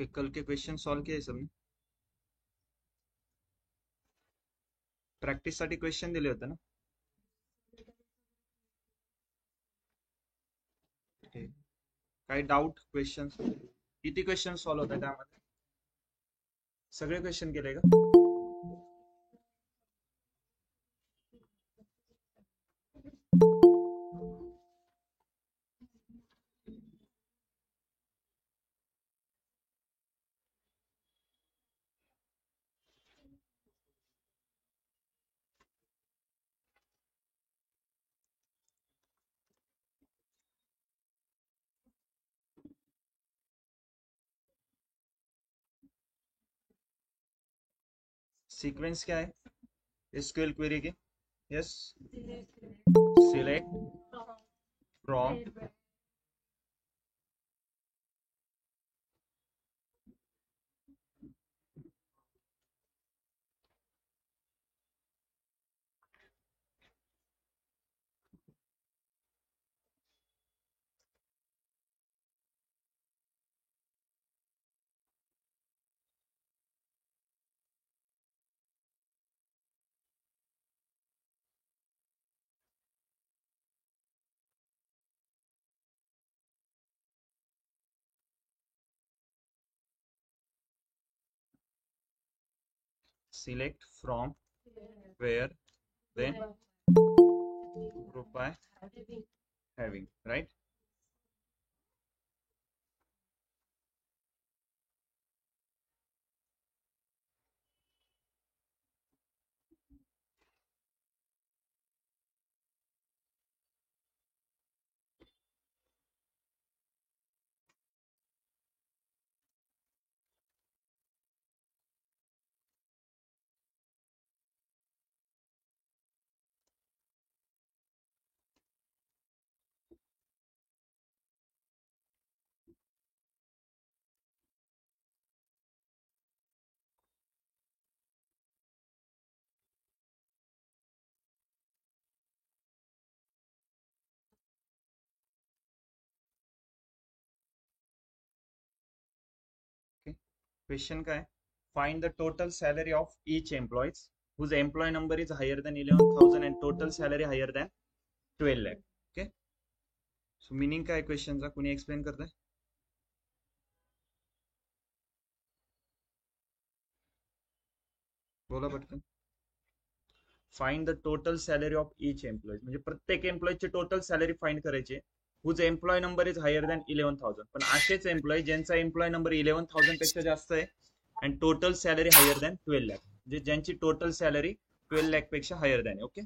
Okay, कल के question solve किए सबने? प्रॅक्टिस साठी क्वेश्चन दिले होते ना? ओके, काही डाऊट क्वेश्चन? किती क्वेश्चन सॉल्व होते त्यामध्ये? सगळे क्वेश्चन केले का? सीक्वेंस क्या है एसक्यूएल क्वेरी की? Yes, select from select from where then group by having, right? Okay. Question काय? Find the total salary of each employees whose employee number is higher than 11,000 and total salary higher than 12 lakh. Okay, so meaning काय क्वेश्चनचा? कुणी explain करताय? बोला पटकन. Find the total salary of each employee, म्हणजे प्रत्येक एम्प्लॉईची टोटल सॅलरी फाइंड करायची, whose employee number is higher than 11,000. पण असेच एम्प्लॉई ज्यांचा एम्प्लॉय नंबर 11,000 पेक्षा जास्त आहे and total salary higher than 12 lakh, म्हणजे ज्यांची टोटल सॅलरी 12 lakh पेक्षा higher than. Okay,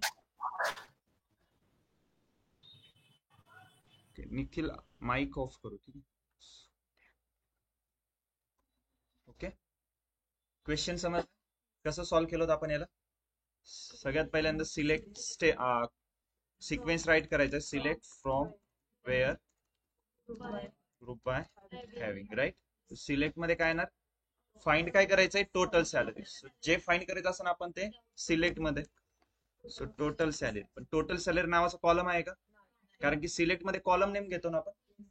Nikhil mic off करू. ठीक आहे, ओके. क्वेश्चन समज कसं सॉल्व्ह केलं होतं आपण याला? सगळ्यात पहिल्यांदा सिलेक्ट सिक्वेन्स राईट करायचा, select from where group by having, right. Select मध्ये काय येणार? फाइंड काय करायचंय? Total salary. जे फाइंड करायचं असं आपण ते सिलेक्ट मध्ये. सो टोटल सॅलरी, पण टोटल सॅलरी नावाचा कॉलम आहे का? कारण की सिलेक्ट मध्ये कॉलम नेम घेतो ना आपण.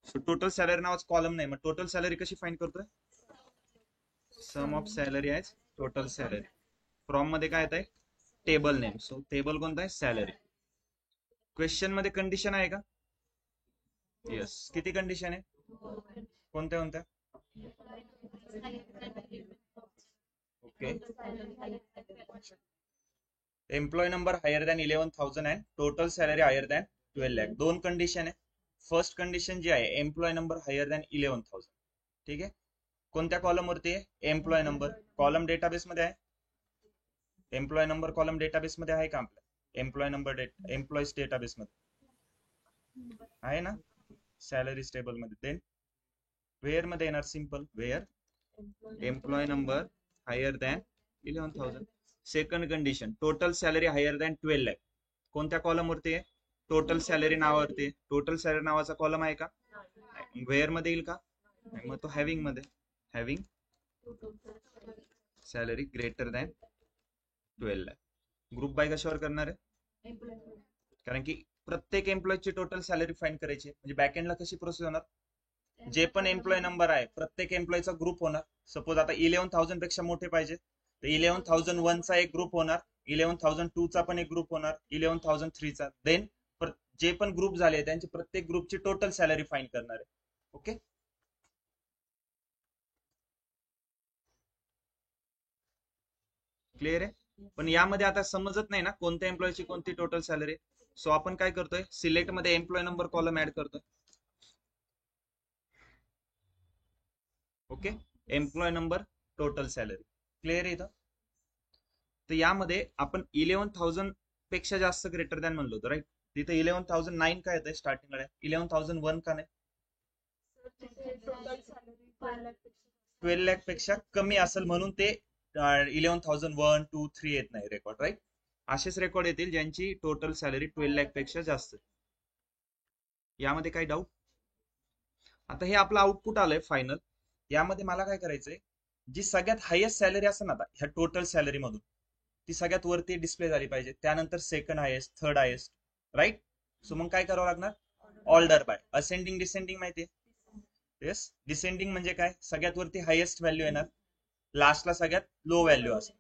सो टोटल सॅलरी नावाचा कॉलम नाही, मग टोटल सॅलरी कशी फाइंड करतोय? Sum of salary as total salary. From मध्ये काय येत आहे? Table name. सो टेबल कोणता आहे? सॅलरी. क्वेश्चन मध्ये कंडिशन आहे का? येस. किती कंडिशन आहे? कोणत्या कोणत्या? Okay, employee number higher than 11,000 and total salary higher than 12 lakh. दोन कंडिशन आहे. फर्स्ट कंडिशन जी आहे, एम्प्लॉय नंबर हायर दॅन 11,000. ठीक आहे, कोणत्या कॉलम वरती आहे? Employee number. कॉलम डेटाबेस मध्ये आहे. एम्प्लॉय नंबर कॉलम डेटाबेस मध्ये आहे का आपल्या? एम्प्लॉय नंबर एम्प्लॉईज डेटाबेस मध्ये आहे ना, सॅलरी टेबल मध्ये. देन वेअर मध्ये येणार, simple where employee number higher than 11,000. Second condition, total salary higher than 12 lakh. कोणत्या कॉलम वरती आहे? टोटल सॅलरी नावावरती. टोटल सॅलरी नावाचा कॉलम आहे का? वेअर मध्ये येईल का? मग तो हॅव्हिंग मध्ये. Having salary greater than 12 lakh. Group by कशावर करणार आहे? कारण की प्रत्येक एम्प्लॉईची टोटल सॅलरी फाइंड करायची, म्हणजे बॅकएंडला कशी प्रोसेस होणार? जे पण एम्प्लॉय नंबर आहे प्रत्येक एम्प्लॉयचा ग्रुप होणार. सपोज आता 11,000 पेक्षा मोठे पाहिजे तर 11,001 चा एक ग्रुप होणार, 11,002 चा पण एक ग्रुप होणार, 11,003 चा. देन जे पण ग्रुप झाले त्यांची प्रत्येक ग्रुपची टोटल सॅलरी फाइंड करणार आहे. ओके, क्लिअर आहे. पण यामध्ये आता समजत नाही ना कोणत्या एम्प्लॉयची कोणती टोटल सॅलरी. सो आपण काय करतोय, सिलेक्ट मध्ये एम्प्लॉय नंबर कॉलम ऍड करतोय. Okay, employee number total salary clear आहे इथं. तर यामध्ये आपण 11,000 पेक्षा जास्त ग्रेटर दॅन म्हणलो होतो राईट. तिथे 11,009 काय येत आहे स्टार्टिंगला, 11,001 का नाही? 12 लाख पेक्षा कमी असेल म्हणून ते 11,001, 2, 3 येत नाही रेकॉर्ड राईट. असेच रेकॉर्ड येतील ज्यांची टोटल सॅलरी 12 लाख पेक्षा जास्त. यामध्ये काही डाऊट? आता हे आपलं आउटपुट आलंय फायनल. यामध्ये मला काय करायचंय, जी सगळ्यात हायेस्ट सॅलरी असेल ना आता ह्या टोटल सॅलरी मधून ती सगळ्यात वरती डिस्प्ले झाली पाहिजे, त्यानंतर second highest, third highest right. So मग काय करावं लागणार, ऑर्डर बाय असेंडिंग डिसेंडिंग माहितीये. येस, डिसेंडिंग म्हणजे काय, सगळ्यात वरती हायेस्ट व्हॅल्यू येणार, लास्टला सगळ्यात लो व्हॅल्यू असेल.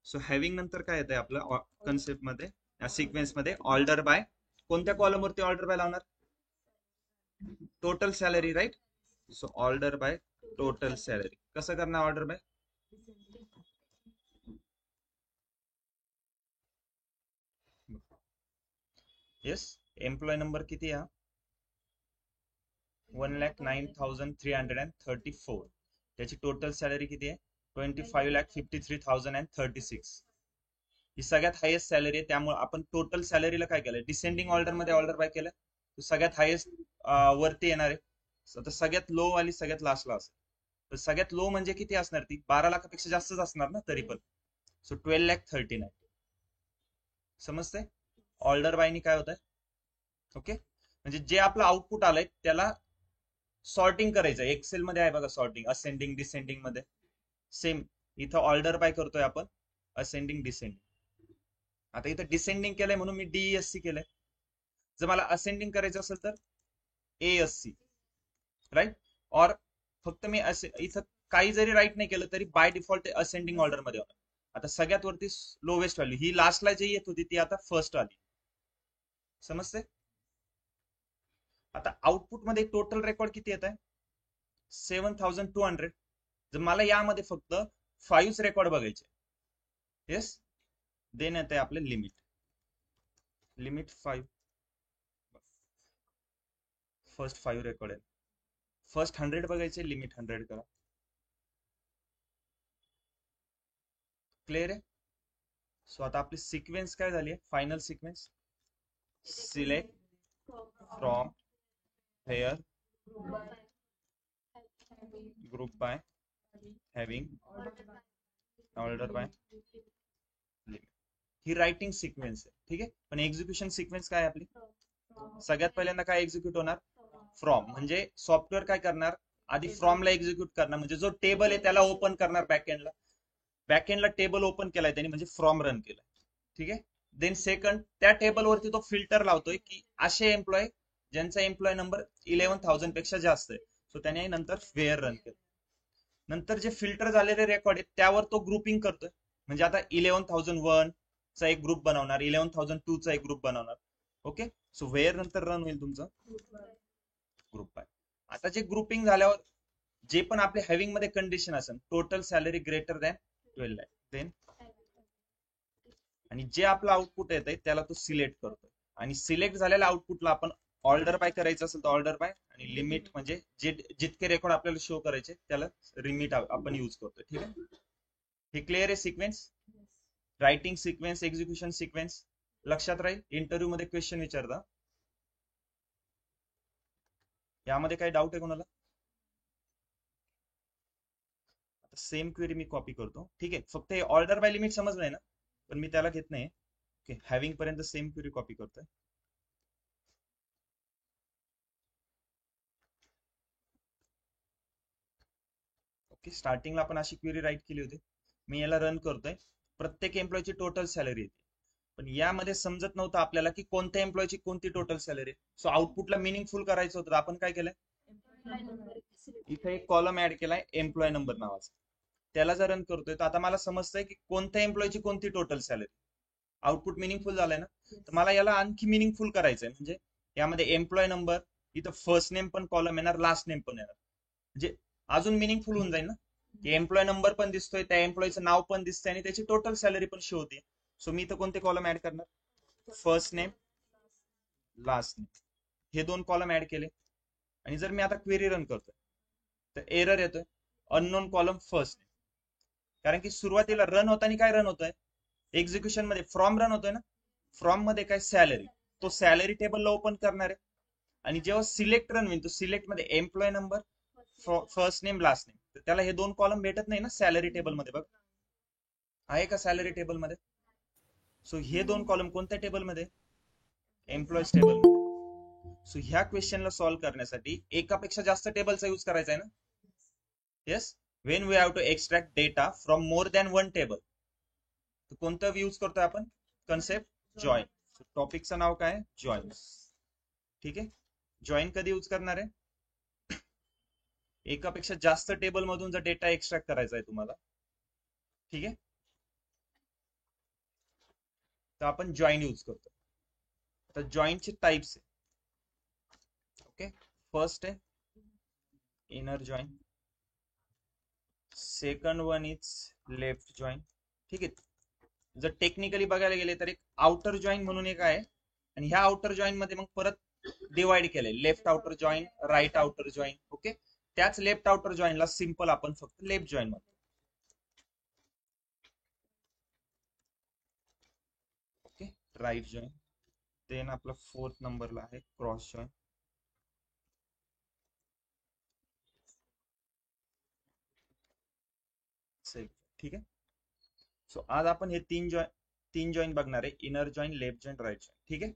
सो हॅव्हिंग नंतर काय येतंय आपलं कन्सेप्ट मध्ये सिक्वेन्स मध्ये ऑर्डर बाय, कोणत्या कॉलम वरती ऑर्डर बाय लावणार, total salary right. So order by total salary कसं करणार, order by yes. Employee number किती आहे, 1,09,334. त्याची टोटल सॅलरी किती आहे, 25,53,036. ही सगळ्यात हायेस्ट सॅलरी आहे, त्यामुळे आपण टोटल सॅलरीला काय केलं, डिसेंडिंग ऑर्डर मध्ये ऑर्डर बाय केलं. सगळ्यात हायेस्ट वरती येणार आहे. आता सगळ्यात लो वाली सगळ्यात लास्टला असेल. तर सगळ्यात लो म्हणजे किती असणार, ती 12 लाखापेक्षा जास्तच असणार ना तरी पण. सो 12,39,000 समजते. ऑर्डर बायनी काय होत आहे. ओके, म्हणजे जे आपलं आउटपुट आलंय त्याला सॉर्टिंग करायचं. एक्सेल मध्ये आहे बघा सॉर्टिंग, असेंडिंग डिसेंडिंग मध्ये. सेम इथं ऑर्डर बाय करतोय आपण, असेंडिंग डिसेंडिंग. आता इथं डिसेंडिंग केलंय म्हणून मी DESC केलंय. जर मला असेंडिंग करायचं असेल तर ASC राईट. और फक्त मी इथं काही जरी राईट नाही केलं तरी बाय डिफॉल्ट असेंडिंग ऑर्डर मध्ये होणार. आता सगळ्यात वरती लोवेस्ट व्हॅल्यू ही लास्टला जी येत होती ती आता फर्स्ट आली. समजते. आता आउटपुट मध्ये टोटल रेकॉर्ड किती येत आहे, 7,200. जर मला यामध्ये फक्त 5 रेकॉर्ड बघायचे. येस, देन येत आहे आपले लिमिट, लिमिट 5. फर्स्ट 5 रेकॉर्ड आहे, फर्स्ट 100 बघायचे, लिमिट 100 करा. क्लिअर आहे. सो आता आपली सिक्वेन्स काय झाली आहे, final sequence, select from hair group by having order by limit. He writing sequence आहे ठीक आहे. पण एक्झिक्युशन सिक्वेन्स काय आपली, सगळ्यात पहिल्यांदा काय एक्झिक्यूट होणार, फ्रॉम. म्हणजे सॉफ्टवेअर काय करणार, आधी फ्रॉमला एक्झिक्यूट करणार, म्हणजे जो टेबल आहे त्याला ओपन करणार बॅकएंडला. बॅकएंडला टेबल ओपन केलाय त्यांनी म्हणजे फ्रॉम रन केलाय ठीक आहे. देन सेकंड त्या टेबल वरती तो फिल्टर लावतोय की असे एम्प्लॉय ज्यांचा एम्प्लॉय नंबर 11,000 पेक्षा जास्त आहे. सो त्याने नंतर वेअर रन केलं. नंतर जे फिल्टर झालेले रेकॉर्ड आहेत त्यावर तो ग्रुपिंग करतोय. म्हणजे आता 11,001 चा एक ग्रुप बनवणार, 11,002 चा एक ग्रुप बनवणार. ओके, सो वेअर नंतर रन होईल तुमचं ग्रुप बाय. आता जे ग्रुपिंग झाल्यावर जे पण आपले हॅव्हिंग मध्ये कंडिशन असेल, total salary greater than 12 lakh, then आणि जे आपलं आउटपुट येत आहे त्याला तो सिलेक्ट करतोय. आणि सिलेक्ट झालेल्या आउटपुटला आपण ऑर्डर बाय करायचं असेल तर ऑर्डर बाय, आणि लिमिट म्हणजे जे जितके रेकॉर्ड आपल्याला शो करायचे त्याला लिमिट आपण यूज करतोय ठीक आहे. हे क्लिअर आहे sequence, writing sequence, execution sequence. लक्षात राहील, इंटरव्ह्यू मध्ये क्वेश्चन विचारता. यामध्ये काही डाऊट आहे कोणाला. सेम क्वेरी मी कॉपी करतो ठीक आहे. फक्त हे ऑर्डर बाय लिमिट समजलंय ना, पण मी त्याला घेत नाही. ओके, हॅव्हिंग पर्यंत सेम क्वेरी कॉपी करतोय. ओके, स्टार्टिंगला आपण अशी क्वेरी राईट केली होती. मी याला रन करतोय. प्रत्येक एम्प्लॉयची टोटल सॅलरी येते, पण यामध्ये समजत नव्हतं आपल्याला की कोणत्या एम्प्लॉयची कोणती टोटल सॅलरी. सो आउटपुटला मिनिंगफुल करायचं होतं. आपण काय केलंय, इथे एक कॉलम ऍड केलाय एम्प्लॉय नंबर नावाचा, त्याला जर रन करतोय तर आता मला समजतंय की कोणत्या एम्प्लॉयची कोणती टोटल सॅलरी. आउटपुट मिनिंगफुल झालंय ना. तर मला याला आणखी मिनिंगफुल करायचंय, म्हणजे यामध्ये एम्प्लॉय नंबर, इथं फर्स्ट नेम पण कॉलम येणार, लास्ट नेम पण येणार, म्हणजे अजून मिनिंगफुल होऊन जाईल ना, की एम्प्लॉय नंबर पण दिसतोय, त्या एम्प्लॉयचं नाव पण दिसतंय आणि त्याची टोटल सॅलरी पण शो होते. सो मी इथं कोणते कॉलम ऍड करणार, फर्स्ट नेम, लास्ट नेम, हे दोन कॉलम ऍड केले. आणि जर मी आता क्वेरी रन करतोय तर एरर येतोय, अननोन कॉलम फर्स्ट नेम, कारण की सुरुवातीला रन होताना काय रन होतोय, एक्झिक्युशन मध्ये फ्रॉम रन होतोय ना, फ्रॉम मध्ये काय सॅलरी, तो सॅलरी टेबलला ओपन करणार आहे. आणि जेव्हा सिलेक्ट रन होईल तो सिलेक्ट मध्ये employee number, first name, last name, तर त्याला हे दोन कॉलम भेटत नाही ना सॅलरी टेबल मध्ये. बघ आहे का सॅलरी टेबल मध्ये. सो हे दोन कॉलम कोणत्या टेबल मध्ये, एम्प्लॉयज टेबल मध्ये. सो ह्या क्वेश्चनला सॉल्व्ह करण्यासाठी एकापेक्षा जास्त टेबलचा यूज करायचा आहे ना. Yes, when we have to extract data from more than one table, कोणतं यूज करतोय आपण, कन्सेप्ट जॉईन. टॉपिकचं नाव काय, जॉईन. ठीक आहे, जॉईन कधी यूज करणार आहे, एकापेक्षा जास्त टेबल मधून जर डेटा एक्सट्रॅक्ट करायचा आहे तुम्हाला, ठीक आहे, तर आपण जॉईन यूज करतो. आता जॉईनचे टाइप्स आहे. ओके, फर्स्ट आहे inner join, second one is left join. ठीक आहे, जर टेक्निकली बघायला गेले तर एक आउटर जॉईन म्हणून एक आहे, आणि ह्या आउटर जॉईन मध्ये मग परत डिवाइड केलंय, left outer join, right outer join. Okay, त्याच लेफ्ट आउटर जॉईनला सिंपल आपण फक्त लेफ्ट जॉईन म्हणतो. Okay, right join. देन आपला फोर्थ नंबरला आहे क्रॉस जॉईन. ठीक आहे. सो आज आपण हे तीन जॉईन बघणार आहे, inner join, left join, right join. ठीक आहे,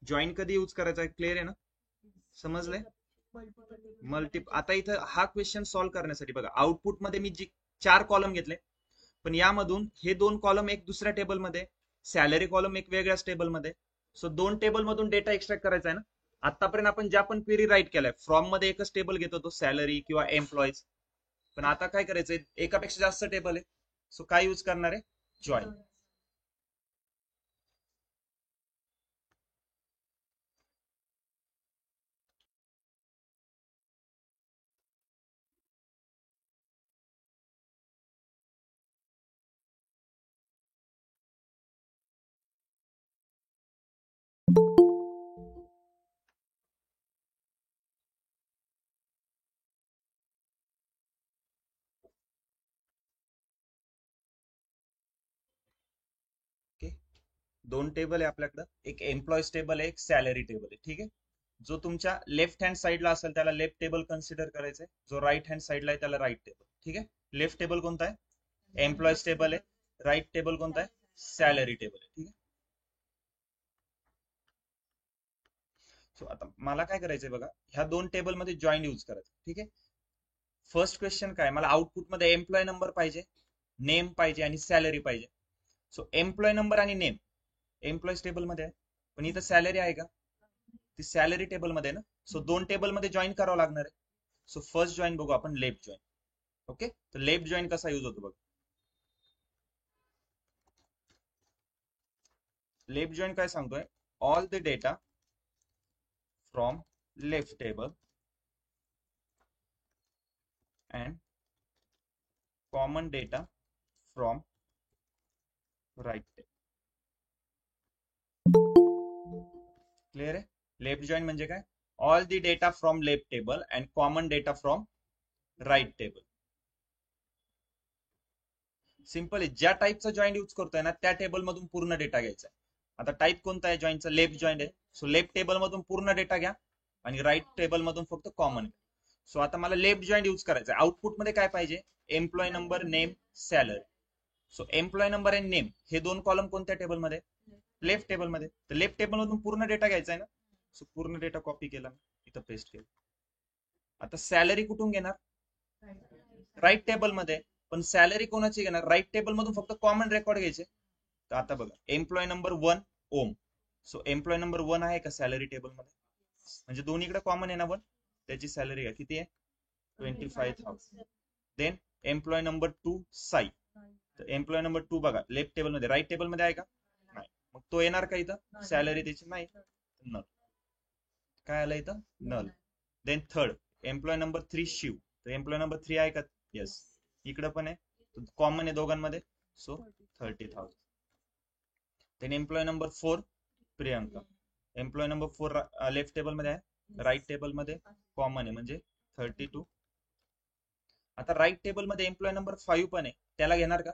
जॉईन कधी यूज करायचा आहे, क्लिअर आहे ना, समजलंय. आता इथं हा क्वेश्चन सॉल्व्ह करण्यासाठी बघा, आउटपुट मध्ये मी जी 4 कॉलम घेतले, पण यामधून हे 2 कॉलम एक दुसऱ्या टेबलमध्ये, सॅलरी कॉलम एक वेगळ्याच टेबलमध्ये. सो 2 टेबल मधून डेटा एक्सट्रॅक्ट करायचा आहे ना. आतापर्यंत आपण ज्या पण क्वेरी राईट केलाय, फ्रॉम मध्ये एकच टेबल घेत होतो, सॅलरी किंवा एम्प्लॉईज, पण आता काय करायचंय, एकापेक्षा जास्त टेबल आहे. सो काय यूज करणार आहे, जॉईन. ओके, 2 टेबल आहे आपल्याकडं, एक एम्प्लॉईज टेबल आहे, एक सॅलरी टेबल आहे. ठीक आहे, जो तुमच्या लेफ्ट हँड साईडला असेल त्याला लेफ्ट टेबल कन्सिडर करायचंय, जो राईट हँड साईडला आहे त्याला राईट टेबल. ठीक आहे, लेफ्ट टेबल कोणता आहे, एम्प्लॉईज टेबल आहे, राईट टेबल कोणता आहे, सॅलरी टेबल आहे. ठीक आहे, सो आता मला काय करायचंय बघा, ह्या 2 टेबल मध्ये जॉईन यूज करायचं. ठीक आहे, फर्स्ट क्वेश्चन काय, मला आउटपुट मध्ये एम्प्लॉय नंबर पाहिजे, नेम पाहिजे आणि सॅलरी पाहिजे. सो एम्प्लॉय नंबर आणि नेम एम्प्लॉईज टेबल मध्ये आहे, पण इथं सॅलरी आहे का, ती सॅलरी टेबल मध्ये ना. सो 2 टेबल मध्ये जॉईन करावं लागणार आहे. सो फर्स्ट जॉईन बघू आपण, लेफ्ट जॉईन. ओके, तर लेफ्ट जॉईन कसा यूज होतो बघ, लेफ्ट जॉईन काय सांगतोय, all the data from left table and common data from right table. Clear आहे, लेफ्ट जॉईन म्हणजे काय, all the data from left table and common data from right table. Simple आहे, ज्या टाईपचा जॉईंट यूज करतोय ना त्या टेबल मधून पूर्ण डेटा घ्यायचा आहे. आता टाईप कोणता आहे जॉईंटचा, लेफ्ट जॉईंट आहे. सो लेफ्ट टेबल मधून पूर्ण डेटा घ्या आणि राईट टेबल मधून फक्त कॉमन. सो आता मला लेफ्ट जॉईंट यूज करायचा आहे, आउटपुट मध्ये काय पाहिजे, employee number, name, salary. So employee number आणि नेम हे 2 कॉलम कोणत्या टेबलमध्ये, लेफ्ट टेबलमध्ये. तर लेफ्ट टेबल मधून पूर्ण डेटा घ्यायचा आहे ना. सो पूर्ण डेटा कॉपी केला, इथं पेस्ट केला. आता सॅलरी कुठून घेणार, राईट टेबल मध्ये, पण सॅलरी कोणाची घेणार, राईट टेबल मधून फक्त कॉमन रेकॉर्ड घ्यायचे. तर आता बघा, एम्प्लॉय नंबर 1 ओम. सो एम्प्लॉय नंबर 1 आहे का सॅलरी टेबल मध्ये, म्हणजे दोन्हीकडे कॉमन आहे ना पण त्याची सॅलरी आहे किती आहे 25,000. Then employee number 2 Sai. तर एम्प्लॉय नंबर 2 बघा लेफ्ट टेबल मध्ये राईट टेबल मध्ये आहे का नाही मग तो येणार का इथं सॅलरी त्याची नाही नल काय आलं इथं null. Then third employee number 3 Shiv. तर एम्प्लॉय नंबर 3 आहे का येस इकडे पण आहे कॉमन आहे दोघांमध्ये so 30,000. Then employee number 4 Priyanka. Employee number 4 left table मध्ये आहे राईट टेबल मध्ये कॉमन आहे म्हणजे 32. आता राईट टेबल मध्ये एम्प्लॉय नंबर 5 पण आहे त्याला घेणार का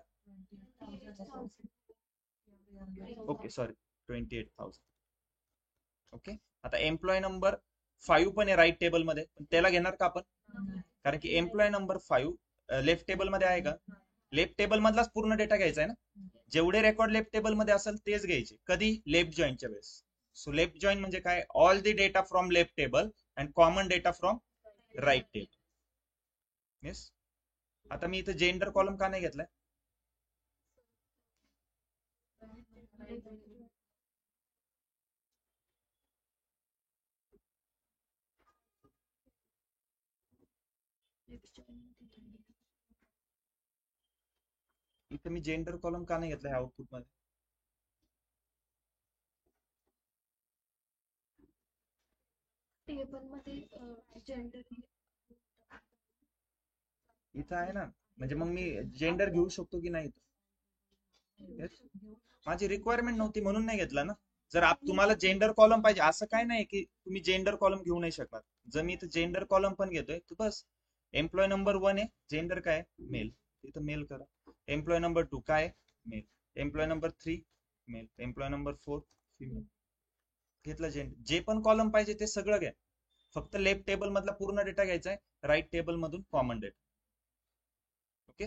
ओके सॉरी 28,000. ओके आता एम्प्लॉय नंबर 5 पण आहे राईट टेबल मध्ये त्याला घेणार का आपण कारण की एम्प्लॉय नंबर 5 लेफ्ट टेबल मध्ये आहे का लेफ्ट टेबल मधलाच पूर्ण डेटा घ्यायचा आहे ना जेवढे रेकॉर्ड लेफ्ट टेबल मध्ये असेल तेच घ्यायचे कधी लेफ्ट जॉईनच्या वेळेस. सो लेफ्ट जॉईन म्हणजे काय all the data from left table and common data from right table. Yes आता मी इथं जेंडर कॉलम का नाही घेतलाय इथं मी जेंडर कॉलम का नाही घेतलाय आउटपुट मध्ये टेबल मध्ये जेंडर इथं आहे ना म्हणजे मग मी जेंडर घेऊ शकतो की नाही Yes. माझी रिक्वायरमेंट नव्हती म्हणून नाही घेतला ना जर तुम्हाला जेंडर कॉलम पाहिजे असं काय नाही की तुम्ही जेंडर कॉलम घेऊ नाही शकणार जर मी इथं जेंडर कॉलम पण घेतोय तर बस एम्प्लॉय नंबर 1 आहे जेंडर काय मेल इथं मेल करा एम्प्लॉय नंबर 2 काय male employee number 3 male employee number 4 female घेतलं जेंडर जे पण कॉलम पाहिजे ते सगळं घ्या फक्त लेफ्ट टेबल मधला पूर्ण डेटा घ्यायचा आहे राईट टेबल मधून common data. Okay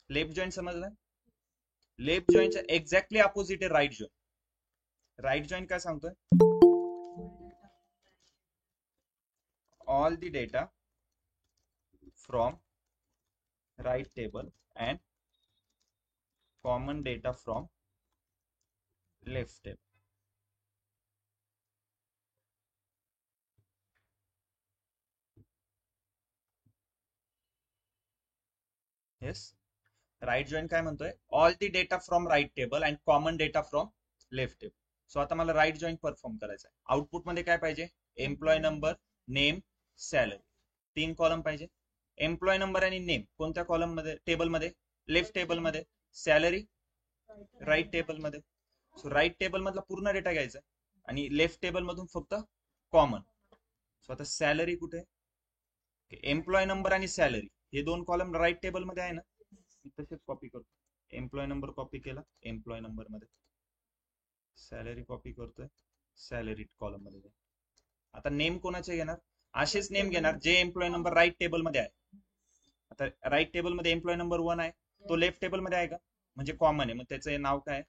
left join समजलं लेफ्ट जॉईनच्या एक्झॅक्टली अपोजिट आहे राईट जॉईन राईट जॉईन काय सांगतोय all the data from right table and common data from left table. Yes right join काय म्हणतोय all the data from right table and common data from left table. So आता मला right join perform करायचा आहे output मध्ये काय पाहिजे employee number name salary 3 column पाहिजे एम्प्लॉय नंबर आणि नेम कोणत्या कॉलम मध्ये टेबल मध्ये लेफ्ट टेबल मध्ये सॅलरी राईट टेबल मध्ये. सो राईट टेबल मधला पूर्ण डेटा घ्यायचा आणि लेफ्ट टेबल मधून फक्त कॉमन. सो आता सॅलरी कुठे एम्प्लॉय नंबर आणि सॅलरी हे 2 कॉलम राईट टेबल मध्ये आहे ना मी तसेच कॉपी करतो एम्प्लॉय नंबर कॉपी केला एम्प्लॉय नंबर मध्ये सॅलरी कॉपी करतोय सॅलरी कॉलम मध्ये आता नेम कोणाचे घेणार असेच नेम घेणार जे एम्प्लॉय नंबर राईट टेबल मध्ये आहे आता राईट टेबल मध्ये एम्प्लॉय नंबर 1 आहे तो लेफ्ट टेबल मध्ये आहे का म्हणजे कॉमन आहे मग त्याचं नाव काय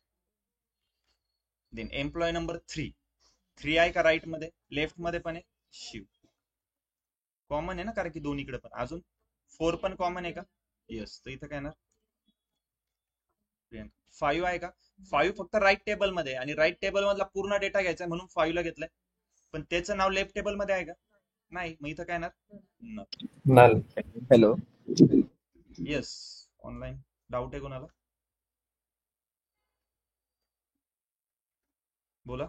देन एम्प्लॉय नंबर 3 आहे का राईट मध्ये लेफ्ट मध्ये पण आहे शिव कॉमन आहे ना कारण की दोन्हीकडे पण अजून 4 पण कॉमन आहे का येस तर इथं काय ना 5 आहे का 5 फक्त राईट टेबल मध्ये आणि राईट टेबल मधला पूर्ण डेटा घ्यायचा म्हणून 5 ला घेतलाय पण त्याचं नाव लेफ्ट टेबल मध्ये आहे का नाही मग इथं काय ना null hello yes online doubt आहे कोणाला बोला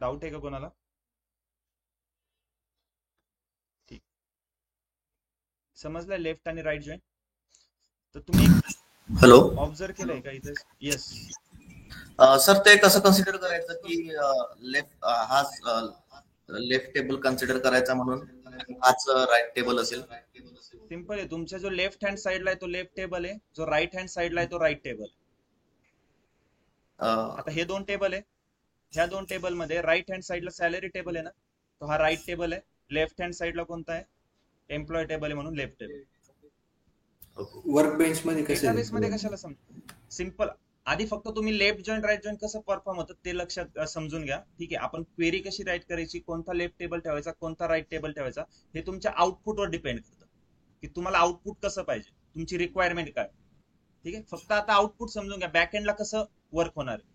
डाऊट आहे का कोणाला ठीक समजलं लेफ्ट आणि राईट जॉईन तर तुम्ही हॅलो ऑब्झर्व केलंय का इथे येस सर ते कसं कन्सिडर करायचं की लेफ्ट हा लेफ्ट टेबल कन्सिडर करायचा म्हणून हाच राईट टेबल असेल सिंपल आहे तुमच्या जो लेफ्ट हँड साइडला आहे तो लेफ्ट टेबल आहे जो राईट हँड साइडला आहे तो राईट टेबल आता हे 2 टेबल आहे ह्या 2 टेबल मध्ये राईट हँड साइडला सॅलरी टेबल आहे ना तो हा राईट टेबल आहे लेफ्ट हँड साइडला कोणता आहे एम्प्लॉय टेबल आहे म्हणून लेफ्ट टेबल. वर्क बेंच मध्ये डेटाबेस मध्ये कशाला सिंपल आधी फक्त तुम्ही लेफ्ट जॉईन राईट जॉईन कसं परफॉर्म होतं ते लक्षात समजून घ्या ठीक आहे आपण क्वेरी कशी राईट करायची कोणता लेफ्ट टेबल ठेवायचा कोणता राईट टेबल ठेवायचा हे तुमच्या आउटपुटवर डिपेंड करतं की तुम्हाला आउटपुट कसं पाहिजे तुमची रिक्वायरमेंट काय ठीक आहे फक्त आता आउटपुट समजून घ्या बॅकएंडला कसं वर्क होणार आहे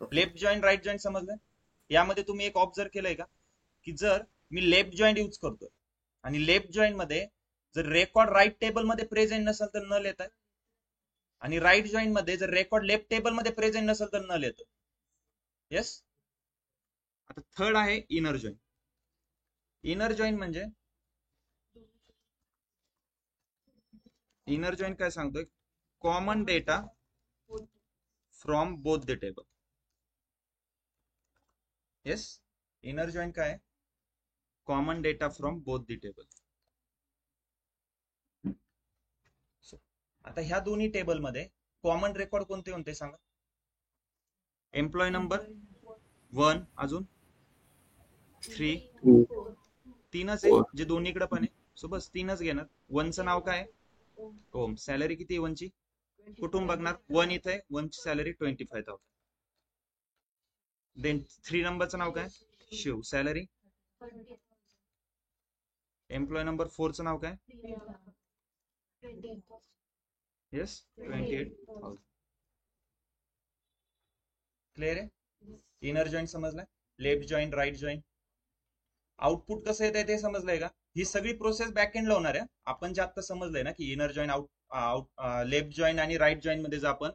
लेफ्ट जॉईन राईट जॉईन समजलं? यामध्ये तुम्ही एक ऑब्झर्व केलंय का की जर मी लेफ्ट जॉईन यूज करतोय आणि लेफ्ट जॉईन मध्ये जर रेकॉर्ड राईट टेबल मध्ये प्रेझेंट नसेल तर नल येत आहे, आणि राईट जॉईन मध्ये जर रेकॉर्ड लेफ्ट टेबल मध्ये प्रेझेंट नसेल तर नल येतं. येस. आता थर्ड आहे इनर जॉईन. इनर जॉईन म्हणजे इनर जॉईन काय सांगतोय? Common data from both the table. Yes. Inner join काय? Common data from both the table. आता ह्या दोन्ही टेबल मध्ये कॉमन रेकॉर्ड कोणते कोणते सांगा? एम्प्लॉय नंबर 1, अजून 3, 3च आहे जे दोन्हीकडे पण आहे. सो बस 3च घेणार. 1चं नाव काय? ओम. सॅलरी किती 1ची? कुठून बघणार? 1 इथे आहे, 1ची सॅलरी 25,000. देन 3 नंबरचं नाव काय? शिव. सॅलरी? एम्प्लॉय नंबर 4चं नाव काय? येस, 28,000. क्लिअर आहे? इनर जॉईन समजलाय? Left join, right join. Output कसं येत आहे ते समजलंय का? ही सगळी प्रोसेस बॅक एंडला होणार आहे. आपण जे आता समजलंय ना की इनर जॉईन, लेफ्ट जॉईन आणि राईट जॉईन मध्ये जर आपण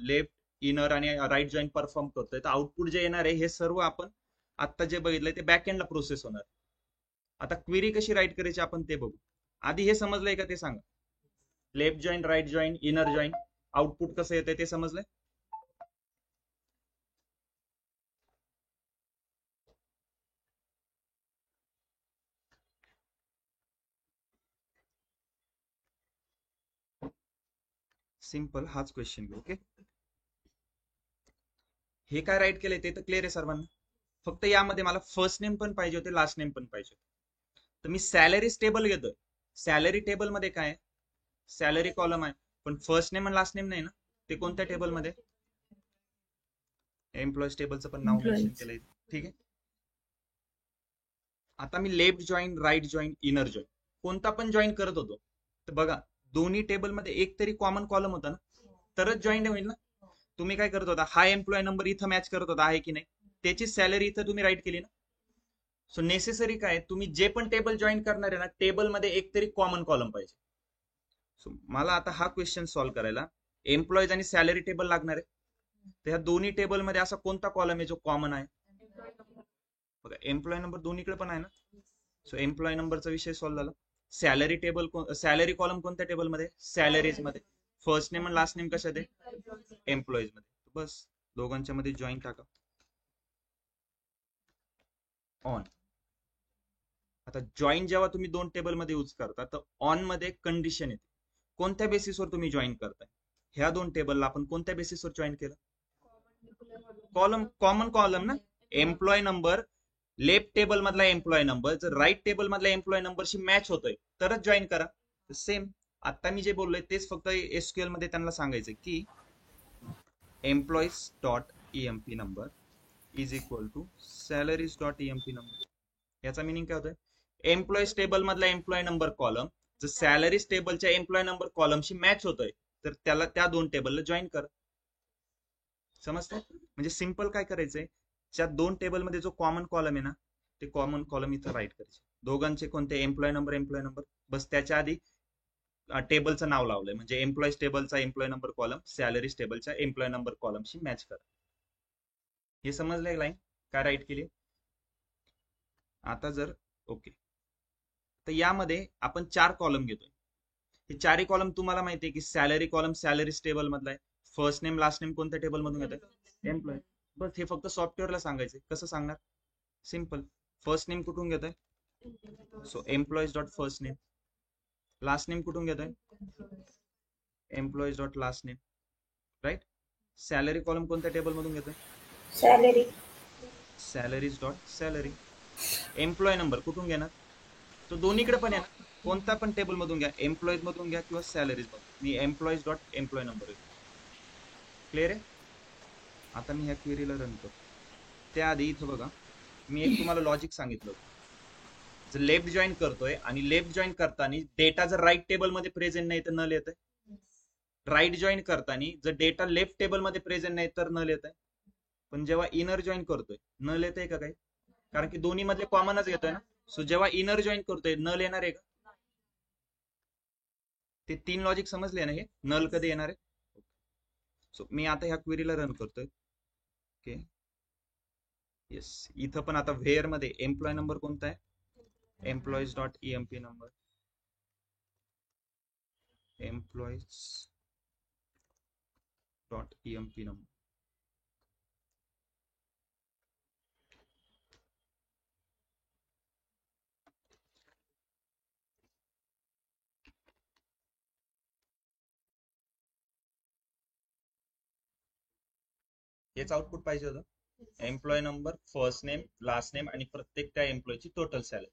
लेफ्ट, इनर आणि राईट जॉईन परफॉर्म करतोय तर आउटपुट जे येणार आहे हे सर्व आपण आता जे बघितलंय ते बॅक एंडला प्रोसेस होणार. आता क्वेरी कशी राईट करायची आपण ते बघू. आधी हे समजलंय का ते सांगा. Left join, right join, inner join, output कसं येतंय ते समजलंय? सिंपल हाच क्वेश्चन घेऊ. ओके. हे काय राईट केलंय ते तर क्लिअर आहे सर्वांना. फक्त यामध्ये मला फर्स्ट नेम पण पाहिजे होते, लास्ट नेम पण पाहिजे होते. तर मी सॅलरी टेबल घेतोय. सॅलरी टेबल मध्ये काय आहे? सॅलरी कॉलम आहे, पण फर्स्ट नेम आणि लास्ट नेम नाही ना. ते कोणत्या टेबल मध्ये? एम्प्लॉईज टेबलचं पण नाव मेन्शन केलंय. ठीक आहे. आता मी left join, right join, inner join कोणता पण जॉईन करत होतो तर बघा दोन्ही टेबल मध्ये एक तरी कॉमन कॉलम होता ना, तरच जॉईन होईल ना. तुम्ही काय करत होता? हा एम्प्लॉय नंबर इथं मॅच करत होता आहे की नाही, त्याची सॅलरी इथं तुम्ही राईट केली ना. सो नेसेसरी काय, तुम्ही जे पण टेबल जॉईन करणार आहे ना टेबल मध्ये एक तरी कॉमन कॉलम पाहिजे. सो मला आता हा क्वेश्चन सॉल्व्ह करायला एम्प्लॉईज आणि सॅलरी टेबल लागणार आहे. तर ह्या दोन्ही टेबल मध्ये असा कोणता कॉलम आहे जो कॉमन आहे? बघा एम्प्लॉय नंबर दोन्हीकडे पण आहे ना. सो एम्प्लॉय नंबरचा विषय सॉल्व्ह झाला. सॅलरी टेबल, सॅलरी कॉलम कोणत्या टेबल मध्ये? सॅलरीज मध्ये. फर्स्ट नेम आणि लास्ट नेम कशात आहे? एम्प्लॉईज मध्ये. बस दोघांच्या मध्ये जॉईन टाका. ऑन. आता जॉईन जेव्हा तुम्ही दोन टेबल मध्ये यूज करता तर ऑन मध्ये कंडिशन येते. कोणत्या बेसिसवर तुम्ही जॉईन करताय? ह्या दोन टेबलला आपण कोणत्या बेसिसवर जॉईन केलं? कॉलम, कॉमन कॉलम ना. एम्प्लॉय नंबर लेफ्ट टेबल मधला एम्प्लॉय नंबर जर राईट टेबल मधल्या एम्प्लॉय नंबरशी मॅच होतोय तरच जॉईन करा. सेम आता मी जे बोललोय तेच फक्त एसक्यूएल मध्ये त्यांना सांगायचं की employees dot EMP number is equal to salaries dot EMP number. याचा मिनिंग काय होतोय? एम्प्लॉईज टेबल मधला एम्प्लॉय नंबर कॉलम जर सॅलरीज टेबलच्या एम्प्लॉय नंबर कॉलमशी मॅच होतोय तर त्याला त्या दोन टेबलला जॉईन करा. समजतंय? म्हणजे सिंपल काय करायचंय, ज्या दोन टेबल मध्ये जो कॉमन कॉलम आहे ना ते कॉमन कॉलम इथं राईट करायचे. दोघांचे कोणते? Employ number. बस त्याच्या आधी टेबलचं नाव लावलंय म्हणजे एम्प्लॉईज टेबलचा एम्प्लॉय नंबर कॉलम सॅलरीज टेबलच्या एम्प्लॉय नंबर कॉलमशी मॅच करा. हे समजलंय लाईन काय राईट केली? आता जर ओके तर यामध्ये आपण 4 कॉलम घेतोय. हे 4ही कॉलम तुम्हाला माहिती आहे की सॅलरी कॉलम सॅलरीज टेबल मधला आहे. फर्स्ट नेम लास्ट नेम कोणत्या टेबल मधून घेतोय? एम्प्लॉय. बस हे फक्त सॉफ्टवेअरला सांगायचंय. कसं सांगणार? सिंपल. फर्स्ट नेम कुठून घेतोय? So employees dot first name. Last name कुठून घेतोय? Employees dot last name. Right. Salary column कोणत्या टेबल मधून घेतोय? Salary. Salaries dot salary. Employee number कुठून घेणार? तो दोन्हीकडे पण आहे ना, कोणता पण टेबल मधून घ्या, एम्प्लॉईज मधून घ्या किंवा सॅलरीज मधून. मी एम्प्लॉईज डॉट एम्प्लॉय नंबर घेतो. क्लिअर आहे? आता मी ह्या क्वेरीला रन करतो. त्याआधी इथं बघा मी एक तुम्हाला लॉजिक सांगितलं होतं. जर लेफ्ट जॉईन करतोय आणि लेफ्ट जॉईन करताना डेटा जर राईट टेबल मध्ये प्रेझेंट नाही तर नल येतंय. राईट जॉईन करताना जर डेटा लेफ्ट टेबल मध्ये प्रेझेंट नाही तर नल येतंय. पण जेव्हा इनर जॉईन करतोय नल येते का काही? कारण की दोन्ही मधले कॉमनच घेतोय ना. सो जेव्हा इनर जॉईन करतोय नल येणार आहे का? ते 3 लॉजिक समजले ना. हे नल कधी येणार आहे. सो मी आता ह्या क्वेरीला रन करतोय. Okay, yes. इथं पण आता व्हेअर मध्ये एम्प्लॉय नंबर कोणता आहे? Employees dot EMP number, employees dot EMP number. हेच आउटपुट पाहिजे होतं. Employee number, first name, last name आणि प्रत्येक त्या एम्प्लॉयची टोटल सॅलरी.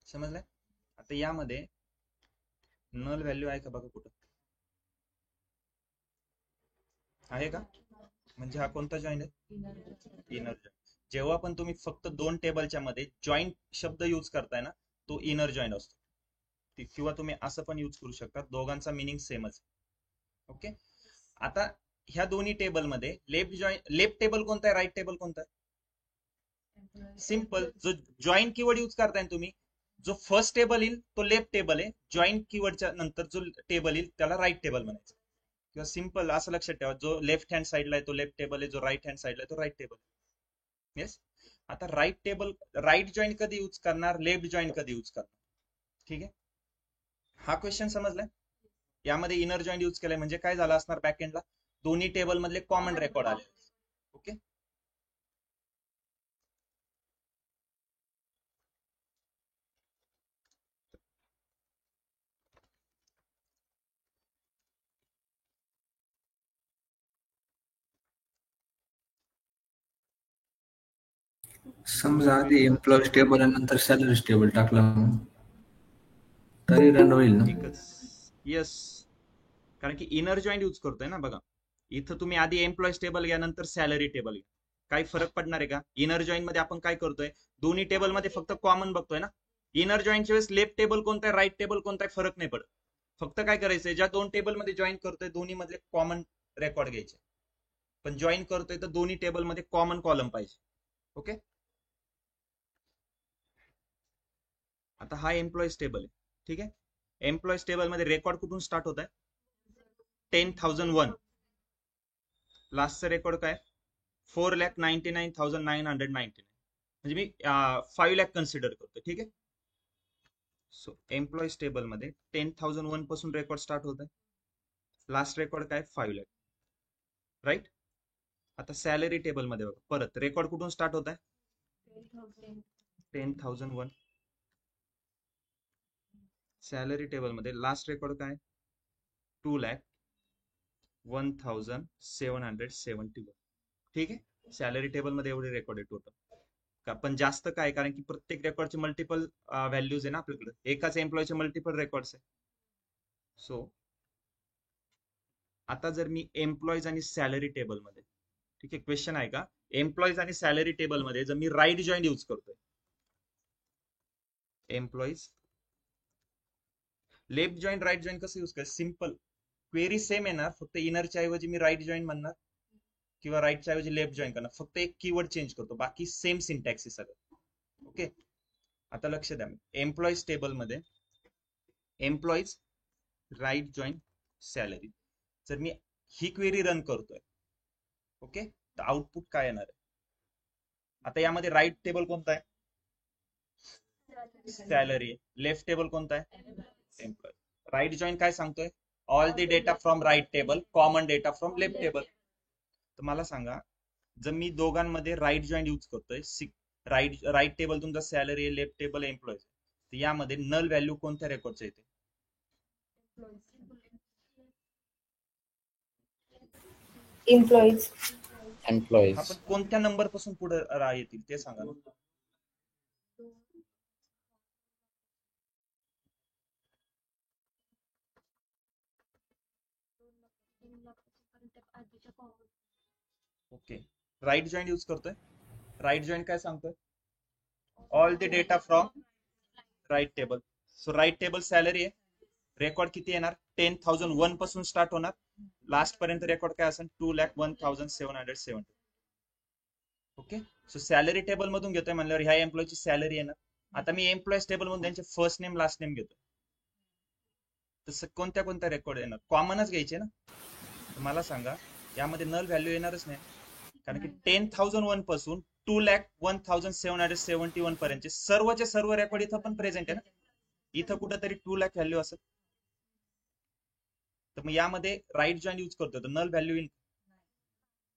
समजलंय? आता यामध्ये नल व्हॅल्यू आहे का बघा कुठं आहे का? म्हणजे हा कोणता जॉईन आहे? Inner join. जेव्हा पण तुम्ही फक्त 2 टेबलच्या मध्ये जॉईंट शब्द यूज करताय ना, तो इनर जॉईन असतो. किंवा तुम्ही असं पण यूज करू शकता, दोघांचा मिनिंग सेमच. ओके, आता ह्या दोन्ही टेबल मध्ये लेफ्ट टेबल कोणता आहे, राईट टेबल कोणता आहे? सिंपल. जो जॉईन कीवर्ड यूज करताय तुम्ही, जो फर्स्ट टेबल येईल तो लेफ्ट टेबल आहे. जॉईन कीवर्डच्या नंतर जो टेबल येईल त्याला राईट टेबल म्हणायचं. किंवा सिंपल असं लक्षात ठेवा, जो लेफ्ट हँड साईडला आहे तो लेफ्ट टेबल आहे, जो राईट हँड साईडला आहे तो राईट टेबल. येस. आता राईट टेबल, राईट जॉईन कधी यूज करणार, लेफ्ट जॉईन कधी यूज करणार? ठीक आहे, हा क्वेश्चन समजलाय. यामध्ये इनर जॉईन यूज केलाय म्हणजे काय झालं असणार, बॅकएंडला दोन्ही टेबल मधले कॉमन रेकॉर्ड आले. ओके, समजा आधी एम्प्लॉई टेबल आणि नंतर सॅलरी टेबल टाकला म्हणून तरी रन होईल ना? ठीकच. येस, कारण की इनर जॉईन यूज करतोय ना. बघा इथं तुम्ही आधी एम्प्लॉईज टेबल घ्या, नंतर सॅलरी टेबल घ्या. काही फरक पडणार आहे का? इनर जॉईन मध्ये आपण काय करतोय, दोन्ही टेबल मध्ये फक्त कॉमन बघतोय ना. इनर जॉईनच्या वेळेस लेफ्ट टेबल कोणता आहे, राईट टेबल कोणता आहे, फरक नाही पडत. फक्त काय करायचंय, ज्या 2 टेबल मध्ये जॉईन करतोय दोन्ही मधले कॉमन रेकॉर्ड घ्यायचे. पण जॉईन करतोय तर दोन्ही टेबल मध्ये कॉमन कॉलम पाहिजे. ओके, आता हा एम्प्लॉईज टेबल आहे. ठीक आहे, एम्प्लॉईज टेबल मध्ये रेकॉर्ड कुठून स्टार्ट होत आहे? 10,001. लास्टचा रेकॉर्ड काय? 4,99,999. म्हणजे मी 5 लाख कन्सिडर करतो. ठीक आहे, सो एम्प्लॉईज टेबल मध्ये 10,001 पासून रेकॉर्ड स्टार्ट होत आहे. लास्ट रेकॉर्ड काय? 5 लाख. राईट. आता सॅलरी टेबल मध्ये बघा, परत रेकॉर्ड कुठून स्टार्ट होत आहे? 10,001. सॅलरी टेबल मध्ये लास्ट रेकॉर्ड काय? 2,01,771. ठीक आहे, सॅलरी टेबल मध्ये एवढे रेकॉर्ड आहे टोटल. पण जास्त काय, कारण की प्रत्येक रेकॉर्डचे मल्टिपल व्हॅल्यूज आहे ना आपल्याकडे, एकाच एम्प्लॉयचे मल्टिपल रेकॉर्ड्स आहे. सो आता जर मी एम्प्लॉईज आणि सॅलरी टेबल मध्ये, ठीक आहे, क्वेश्चन आहे का, एम्प्लॉईज आणि सॅलरी टेबल मध्ये जर मी राईट जॉईन यूज करतोय, employees left join right join कसं यूज करायचं? सिंपल, क्वेरी सेम येणार, फक्त इनरच्या ऐवजी मी राईट जॉईन म्हणणार किंवा राईटच्या ऐवजी लेफ्ट जॉईन करणार. फक्त एक कीवर्ड चेंज करतो, बाकी सेम सिंटॅक्स आहे सगळं. ओके, आता लक्ष द्या. एम्प्लॉईज टेबल मध्ये एम्प्लॉईज राईट जॉईन सॅलरी, जर मी ही क्वेरी रन करतोय, ओके, तर आउटपुट काय येणार आहे? आता यामध्ये राईट टेबल कोणता आहे? सॅलरी. लेफ्ट टेबल कोणता आहे? एम्प्लॉय. राईट जॉईन काय सांगतोय? All the data from right table, common data from left table. तर मला सांगा, जर मी दोघांमध्ये राईट जॉईन यूज करतोय, राईट टेबल तुमचा सॅलरी आहे, लेफ्ट टेबल एम्प्लॉय, तर यामध्ये नल व्हॅल्यू कोणत्या रेकॉर्डचं येते? एम्प्लॉईज. आपण कोणत्या नंबर पासून पुढे येतील ते सांगा ना. ओके, राईट जॉईन यूज करतोय. राईट जॉईन काय सांगतोय? All the data from right table. So right table salary आहे, रेकॉर्ड किती येणार? 10,001 पासून स्टार्ट होणार, लास्ट पर्यंत रेकॉर्ड काय असेल? 2,01,770. ओके. सो सॅलरी टेबल मधून घेतोय म्हणल्यावर ह्या एम्प्लॉयची सॅलरी येणार. आता मी एम्प्लॉईज टेबल मधून त्यांचे फर्स्ट नेम लास्ट नेम घेतो. तसं कोणत्या कोणत्या रेकॉर्ड येणार? कॉमनच घ्यायचे ना. तर मला सांगा यामध्ये नल व्हॅल्यू येणारच नाही, कारण की 10,001 पासून 2,01,771 पर्यंतचे सर्वचे सर्व रेकॉर्ड इथं पण प्रेझेंट आहे ना. इथं कुठंतरी 2,00,000 व्हॅल्यू असेल. तर मग यामध्ये राईट जॉईन यूज करतोय तर नल व्हॅल्यू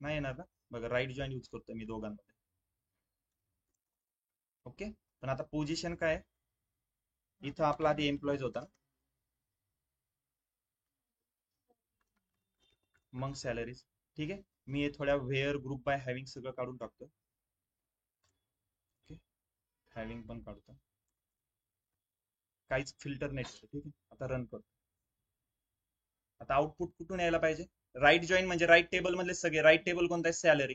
नाही येणार ना. बघा राईट जॉईन यूज करतोय मी दोघांमध्ये. ओके. पण आता पोझिशन काय, इथं आपला आधी एम्प्लॉईज होता, मग सॅलरीज. ठीक आहे. मी हे थोड्या वेअर ग्रुप बाय हॅव्हिंग सगळं काढून टाकतो. ओके. हॅव्हिंग पण काढतो, काहीच फिल्टर नाही. ठीक आहे. आता रन करतो. आता आउटपुट कुठून यायला पाहिजे? राईट जॉईन म्हणजे राईट टेबल मधले सगळे. राईट टेबल कोणता आहे? सॅलरी.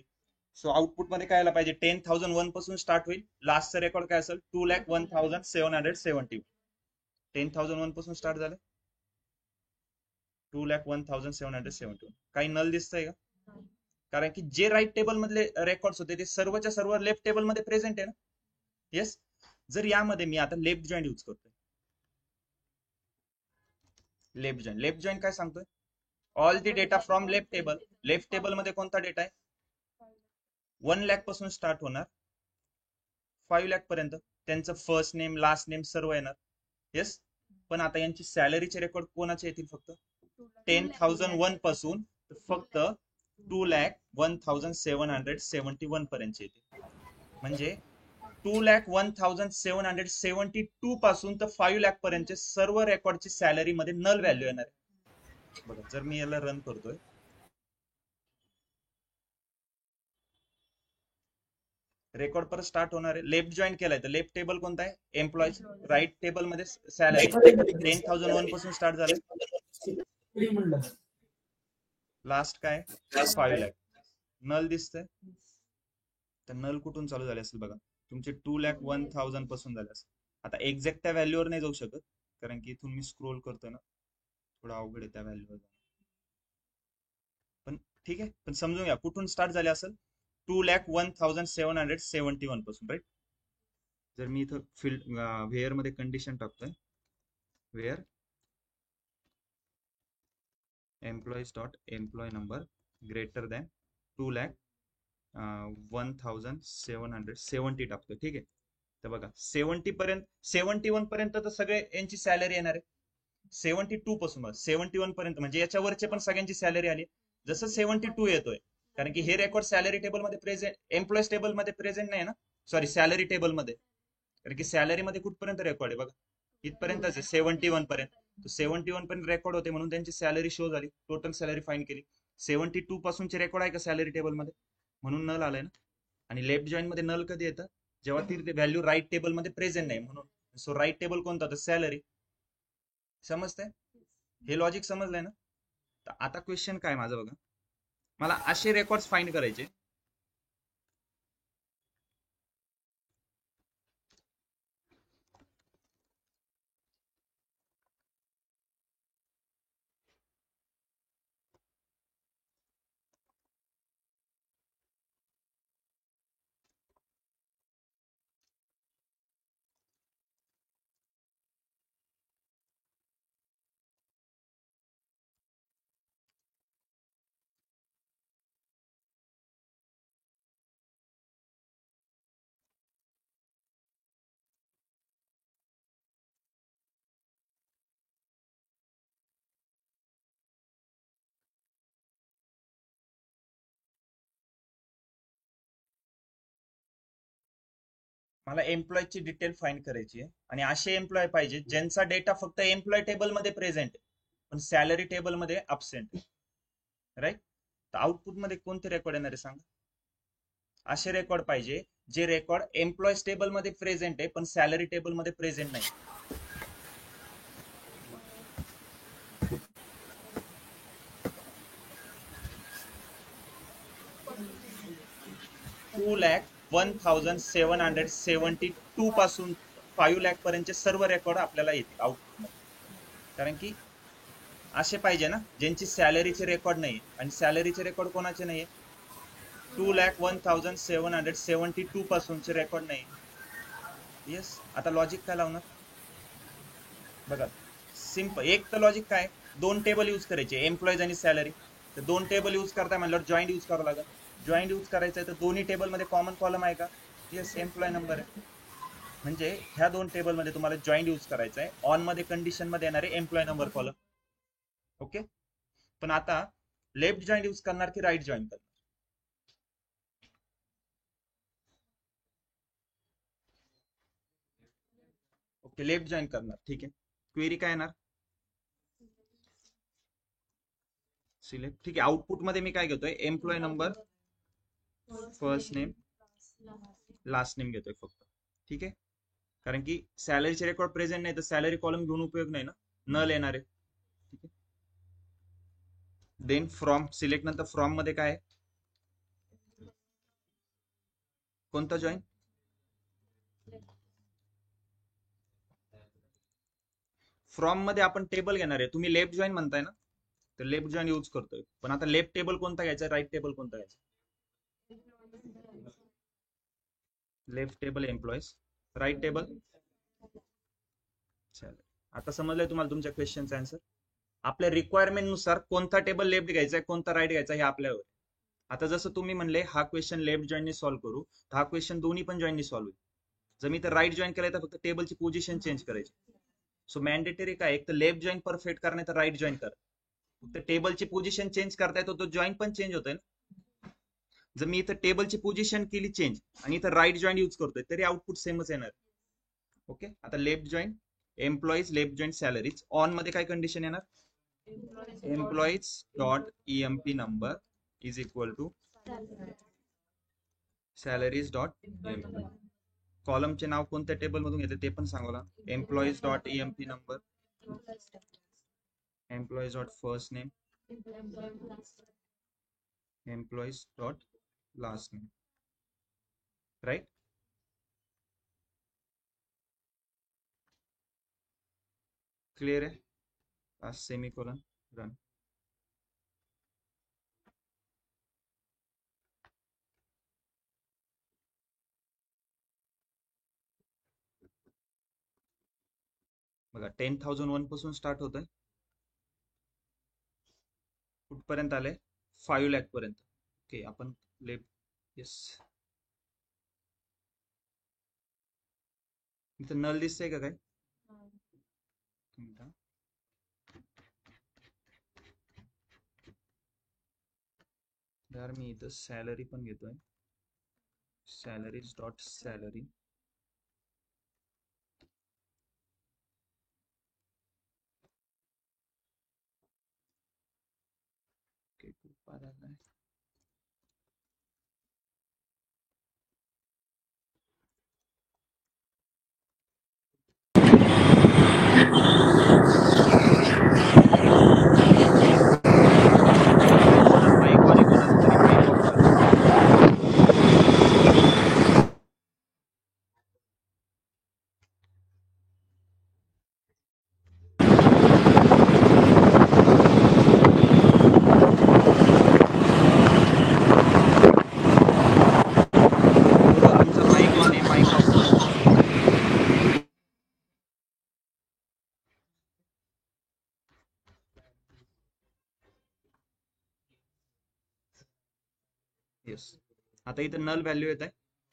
सो आउटपुट मध्ये काय यायला पाहिजे? 10,001 पासून स्टार्ट होईल. लास्टचा रेकॉर्ड काय असेल? 2,01,771. 10,001 पासून स्टार्ट झालं, 2,01,771. काही नल दिसतंय का? कारण की जे राईट टेबल मधले रेकॉर्ड्स होते ते सर्वच्या सर्व लेफ्ट टेबल मध्ये प्रेझेंट आहे ना. येस. जर यामध्ये मी आता लेफ्ट जॉईन यूज करतोय, लेफ्ट जॉईन काय सांगतोय? All the data from left table. Left table मध्ये कोणता डेटा आहे? 1,00,000 पासून स्टार्ट होणार 5,00,000 पर्यंत. त्यांचं फर्स्ट नेम लास्ट नेम सर्व येणार. येस. पण आता यांची सॅलरीचे रेकॉर्ड कोणाचे येतील? फक्त 10,001 पासून फक्त 2,01,771 पर्यंत येतील. म्हणजे 2,01,772 पासून तर 5,00,000 पर्यंतचे सर्व रेकॉर्डची सॅलरी मध्ये नल व्हॅल्यू येणार आहे. बघा जर मी याला रन करतोय, रेकॉर्ड परत स्टार्ट होणार आहे. लेफ्ट जॉईन केलाय तर लेफ्ट टेबल कोणता आहे? एम्प्लॉईज. राईट टेबल मध्ये सॅलरी 10,001 पासून स्टार्ट झालंय. लास्ट काय? 5,00,000. नल दिसतंय. तर नल कुठून चालू झाले असेल? बघा तुमचे 2,01,000 पासून झाले असेल. आता एक्झॅक्ट त्या व्हॅल्यूवर नाही जाऊ शकत, कारण की इथून मी स्क्रोल करतोय ना, थोडा अवघड आहे त्या व्हॅल्यूवर. पण ठीक आहे. पण समजून घ्या कुठून स्टार्ट झाले असेल? 2,01,771 पासून. राईट. जर मी इथं फील्ड वेअर मध्ये कंडिशन टाकतोय, where employees dot employee number greater than 2,01,770 टाकतोय. ठीक आहे. तर बघा 70 पर्यंत, 71 पर्यंत तर सगळे यांची सॅलरी येणार आहे. 72 पासून 71 पर्यंत म्हणजे याच्यावरचे पण सगळ्यांची सॅलरी आली. जसं 72 येतोय, कारण की हे रेकॉर्ड सॅलरी टेबल मध्ये प्रेझेंट, एम्प्लॉईज टेबल मध्ये प्रेझेंट नाही ना. सॉरी, सॅलरी टेबल मध्ये. कारण की सॅलरी मध्ये कुठपर्यंत रेकॉर्ड आहे? बघा इथपर्यंतच आहे, 71 पर्यंत. 71 पर्यंत रेकॉर्ड होते म्हणून त्यांची सॅलरी शो झाली. टोटल सॅलरी फाइंड केली. 72 पासूनचे रेकॉर्ड आहे का सॅलरी टेबल मध्ये? म्हणून नल आलाय ना. आणि लेफ्ट जॉईन मध्ये नल कधी येतं? जेव्हा ती व्हॅल्यू राईट टेबल मध्ये प्रेझेंट नाही म्हणून. सो राईट टेबल कोणता होता? सॅलरी. समजतंय? हे लॉजिक समजलंय ना. तर आता क्वेश्चन काय माझं बघा, मला असे रेकॉर्ड फाइंड करायचे मला एम्प्लॉयची डिटेल फाइंड करायची आहे. आणि असे एम्प्लॉय पाहिजे ज्यांचा डेटा फक्त एम्प्लॉय टेबल मध्ये प्रेझेंट आहे पण सॅलरी टेबल मध्ये अब्सेंट. राईट. तर आउटपुट मध्ये कोणते रेकॉर्ड येणार आहे सांगा? असे रेकॉर्ड पाहिजे जे रेकॉर्ड एम्प्लॉईज टेबल मध्ये प्रेझेंट आहे पण सॅलरी टेबल मध्ये प्रेझेंट नाही. $2,01,772 पासून 5,00,000 पर्यंतचे सर्व रेकॉर्ड आपल्याला येतील आउटपुट मध्ये. कारण की असे पाहिजे ना ज्यांची सॅलरीचे रेकॉर्ड नाही, आणि सॅलरीचे रेकॉर्ड कोणाचे नाहीये? 2,01,772 पासूनचे रेकॉर्ड नाही. येस, आता लॉजिक काय लावणार बघा. सिंपल. एक तर लॉजिक काय, दोन टेबल यूज करायचे, एम्प्लॉईज आणि सॅलरी. तर दोन टेबल यूज करताय म्हणल्यावर जॉईंट यूज करावं लागेल. जॉईंट यूज करायचं आहे तर दोन्ही टेबल मध्ये कॉमन कॉलम आहे का? येस, एम्प्लॉय नंबर आहे. म्हणजे ह्या दोन टेबल मध्ये तुम्हाला जॉईंट यूज करायचं आहे. ऑन मध्ये कंडिशन मध्ये येणारे एम्प्लॉय नंबर कॉलम. ओके. पण आता लेफ्ट जॉईंट यूज करणार की राईट जॉईंट करणार? ओके, लेफ्ट जॉईन करणार. ठीक आहे. क्वेरी काय येणार? सिलेक्ट. ठीक आहे. आउटपुट मध्ये मी काय घेतोय, employee number, first name, last name घेतोय फक्त. ठीक आहे. कारण की सॅलरीचे रेकॉर्ड प्रेझेंट नाही तर सॅलरी कॉलम घेऊन उपयोग नाही ना, नल येणार आहे. ठीक आहे. देन फ्रॉम, सिलेक्ट नंतर फ्रॉम मध्ये काय आहे, कोणता जॉईन? फ्रॉम मध्ये आपण टेबल घेणार आहे. तुम्ही लेफ्ट जॉईन म्हणताय ना, तर लेफ्ट जॉईन यूज करतोय. पण आता लेफ्ट टेबल कोणता घ्यायचा, राईट टेबल कोणता घ्यायचा? Left table employees, right table salary. आता समजलंय तुम्हाला तुमच्या क्वेश्चनचा आन्सर? आपल्या रिक्वायरमेंट नुसार कोणता टेबल लेफ्ट घ्यायचा, कोणता राईट घ्यायचा हे आपल्यावर. आता जसं तुम्ही म्हणले हा क्वेश्चन लेफ्ट जॉईनने सॉल्व्ह करू, तर हा क्वेश्चन दोन्ही पण जॉईनने सॉल्व्ह होईल. जर मी तर राईट जॉईन केलाय तर फक्त टेबलची पोझिशन चेंज करायची. सो मॅन्डेटरी काय, एक तर लेफ्ट जॉईन परफेक्ट करणे तर राईट जॉईन कर. फक्त टेबलची पोझिशन चेंज करता येतो, तो जॉईन पण चेंज होतोय ना. जर मी इथं टेबलची पोझिशन केली चेंज आणि इथं राईट जॉईन यूज करतोय तरी आउटपुट सेमच येणार. ओके. आता left join employees, left join salaries. On मध्ये काय कंडिशन येणार, employees dot EMP number is equal to salaries dot EMP. कॉलमचे नाव कोणत्या टेबल मधून घेतले ते पण सांगा. Employees dot EMP number, employees dot first name, employees dot last name. Right. Clear आहे. Last semicolon, run. बघा 10,001 पासून स्टार्ट होत आहे, कुठपर्यंत आले, 5 लाख पर्यंत. ओके. आपण लेफ्ट, येस, इथं नल दिसतंय का काय? यार मी इथं सॅलरी पण घेतोय, सॅलरीज डॉट सॅलरी. ओके, खूप आला नाही. माईक वाले कोणाचं तरी माईक ऑफ करा. तुमचा माईक ऑन आहे, माईक ऑफ करा. येस. आता इथं नल व्हॅल्यू येत आहे,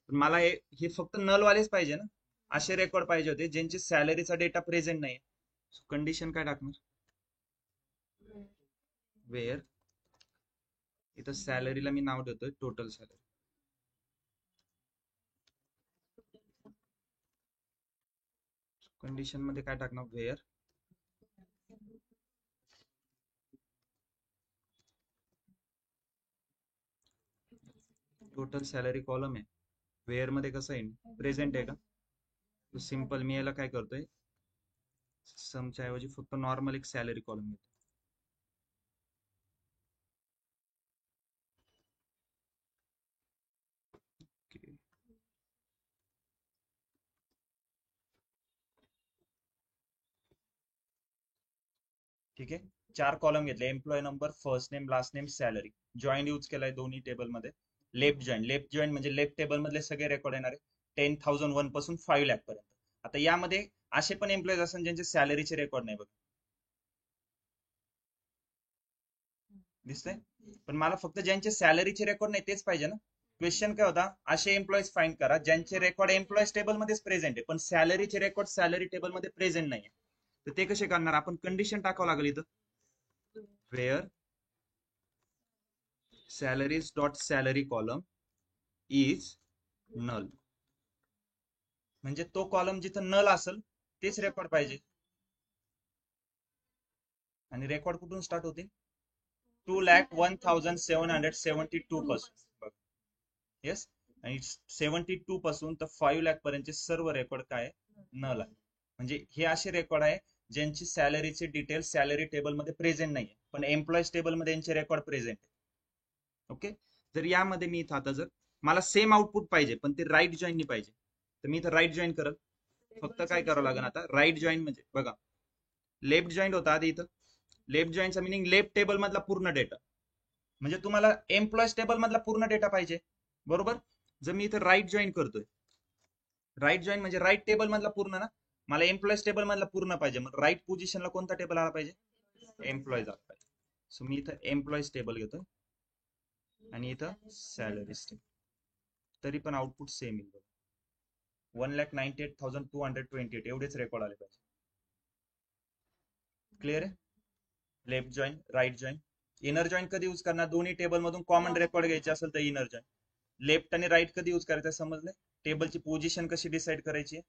पण मला हे फक्त नल वालेच पाहिजे ना. असे रेकॉर्ड पाहिजे होते ज्यांची सॅलरीचा डेटा प्रेझेंट नाही. कंडिशन काय टाकणार, वेअर, इथं सॅलरीला मी नाव देतोय टोटल सॅलरी. कंडिशन मध्ये काय टाकणार, वेअर टोटल सॅलरी कॉलम आहे. वेअर मध्ये कसं आहे, प्रेझेंट आहे का? तो सिंपल मी याला काय करतोय, समच्या ऐवजी फक्त नॉर्मल एक सॅलरी कॉलम घेतो. ठीक आहे. 4 कॉलम घेतले, employee number, first name, last name, salary. Joint use केलाय दोन्ही टेबल मध्ये. लेफ्ट जॉईन म्हणजे लेफ्ट टेबल मधले सगळे रेकॉर्ड येणार आहे 10,001 पासून 5 लाख पर्यंत. आता यामध्ये असे पण एम्प्लॉईज असतात ज्यांचे सॅलरीचे रेकॉर्ड नाही बघ, दिसतंय. पण मला फक्त ज्यांचे सॅलरीचे रेकॉर्ड नाही तेच पाहिजे ना. क्वेश्चन काय होता, असे एम्प्लॉईज फाइंड करा ज्यांचे रेकॉर्ड एम्प्लॉईज टेबल मध्येच प्रेझेंट आहे पण सॅलरीचे रेकॉर्ड सॅलरी टेबल मध्ये प्रेझेंट नाहीये. तर ते कसे करणार, आपण कंडिशन टाकावं लागेल इथं, where salaries dot salary column is null. म्हणजे तो कॉलम जिथं नल असेल तेच रेकॉर्ड पाहिजे. आणि रेकॉर्ड कुठून स्टार्ट होतील, 2,01,772 पासून. येस, आणि 72 पासून तर 5 लाख पर्यंतचे सर्व रेकॉर्ड काय नल आहे. म्हणजे हे असे रेकॉर्ड आहे ज्यांची सॅलरीचे डिटेल सॅलरी टेबल मध्ये प्रेझेंट नाहीये पण एम्प्लॉईज टेबल मध्ये यांचे रेकॉर्ड प्रेझेंट आहे. ओके, जर यामध्ये मी इथं आता जर मला सेम आउटपुट पाहिजे पण ते राईट जॉईन नाही पाहिजे तर मी इथं राईट जॉईन करत. फक्त काय करावं लागेल आता, राईट जॉईन म्हणजे बघा लेफ्ट जॉईन होता आधी इथं. लेफ्ट जॉईनचा मिनिंग लेफ्ट टेबल मधला पूर्ण डेटा, म्हणजे तुम्हाला एम्प्लॉईज टेबल मधला पूर्ण डेटा पाहिजे बरोबर. जर मी इथं राईट जॉईन करतोय, राईट जॉईन म्हणजे राईट टेबल मधला पूर्ण ना, मला एम्प्लॉईज टेबल मधला पूर्ण पाहिजे. मग राईट पोझिशनला कोणता टेबल आला पाहिजे, एम्प्लॉईज आला पाहिजे. सो मी इथं एम्प्लॉईज टेबल घेतोय आणि इथं सॅलरीज टेबल, तरी पण आउटपुट सेम येईल. 1,98,228 एवढेच रेकॉर्ड आले पाहिजे. क्लिअर आहे. Left join, right join. Inner join कधी यूज करणार, दोन्ही टेबल मधून कॉमन रेकॉर्ड घ्यायचे असेल तर इनर जॉईन. लेफ्ट आणि राईट कधी यूज करायचं समजलंय, टेबलची पोझिशन कशी डिसाइड करायची.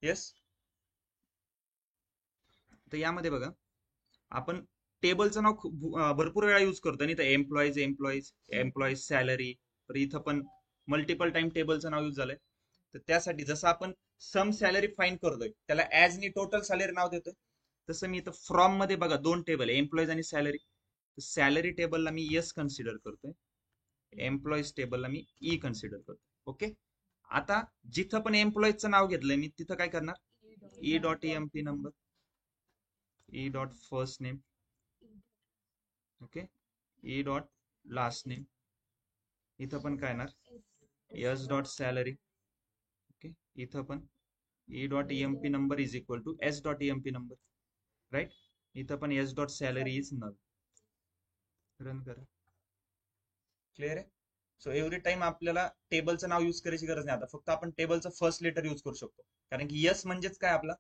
येस, तर यामध्ये बघा आपण टेबलचं नाव भरपूर वेळा यूज करतो आणि इथं एम्प्लॉईज एम्प्लॉईज एम्प्लॉईज सॅलरी, तर इथं पण मल्टिपल टाइम टेबलचं नाव यूज झालंय. तर त्यासाठी जसं आपण सम सॅलरी फाइंड करतोय त्याला ऍज नी टोटल सॅलरी नाव देतोय, तसं मी इथं फ्रॉम मध्ये बघा दोन टेबल आहे एम्प्लॉईज आणि सॅलरी. सॅलरी टेबलला मी यस कन्सिडर करतोय, एम्प्लॉईज टेबलला मी ई कन्सिडर करतोय. ओके, आता जिथं पण एम्प्लॉईजचं नाव घेतलंय मी तिथं काय करणार, E dot emp number, E dot first name, okay, E dot last name. इथं पण काय येणार, एस डॉट सॅलरी. ओके, इथं पण E dot emp number is equal to S dot emp number. Right, इथं पण S dot salary is null. Run करा. Clear आहे. सो एव्हरी टाइम आपल्याला टेबलचं नाव यूज करायची गरज नाही. आता फक्त आपण टेबलचं फर्स्ट लेटर यूज करू शकतो कारण की यस म्हणजेच काय आपला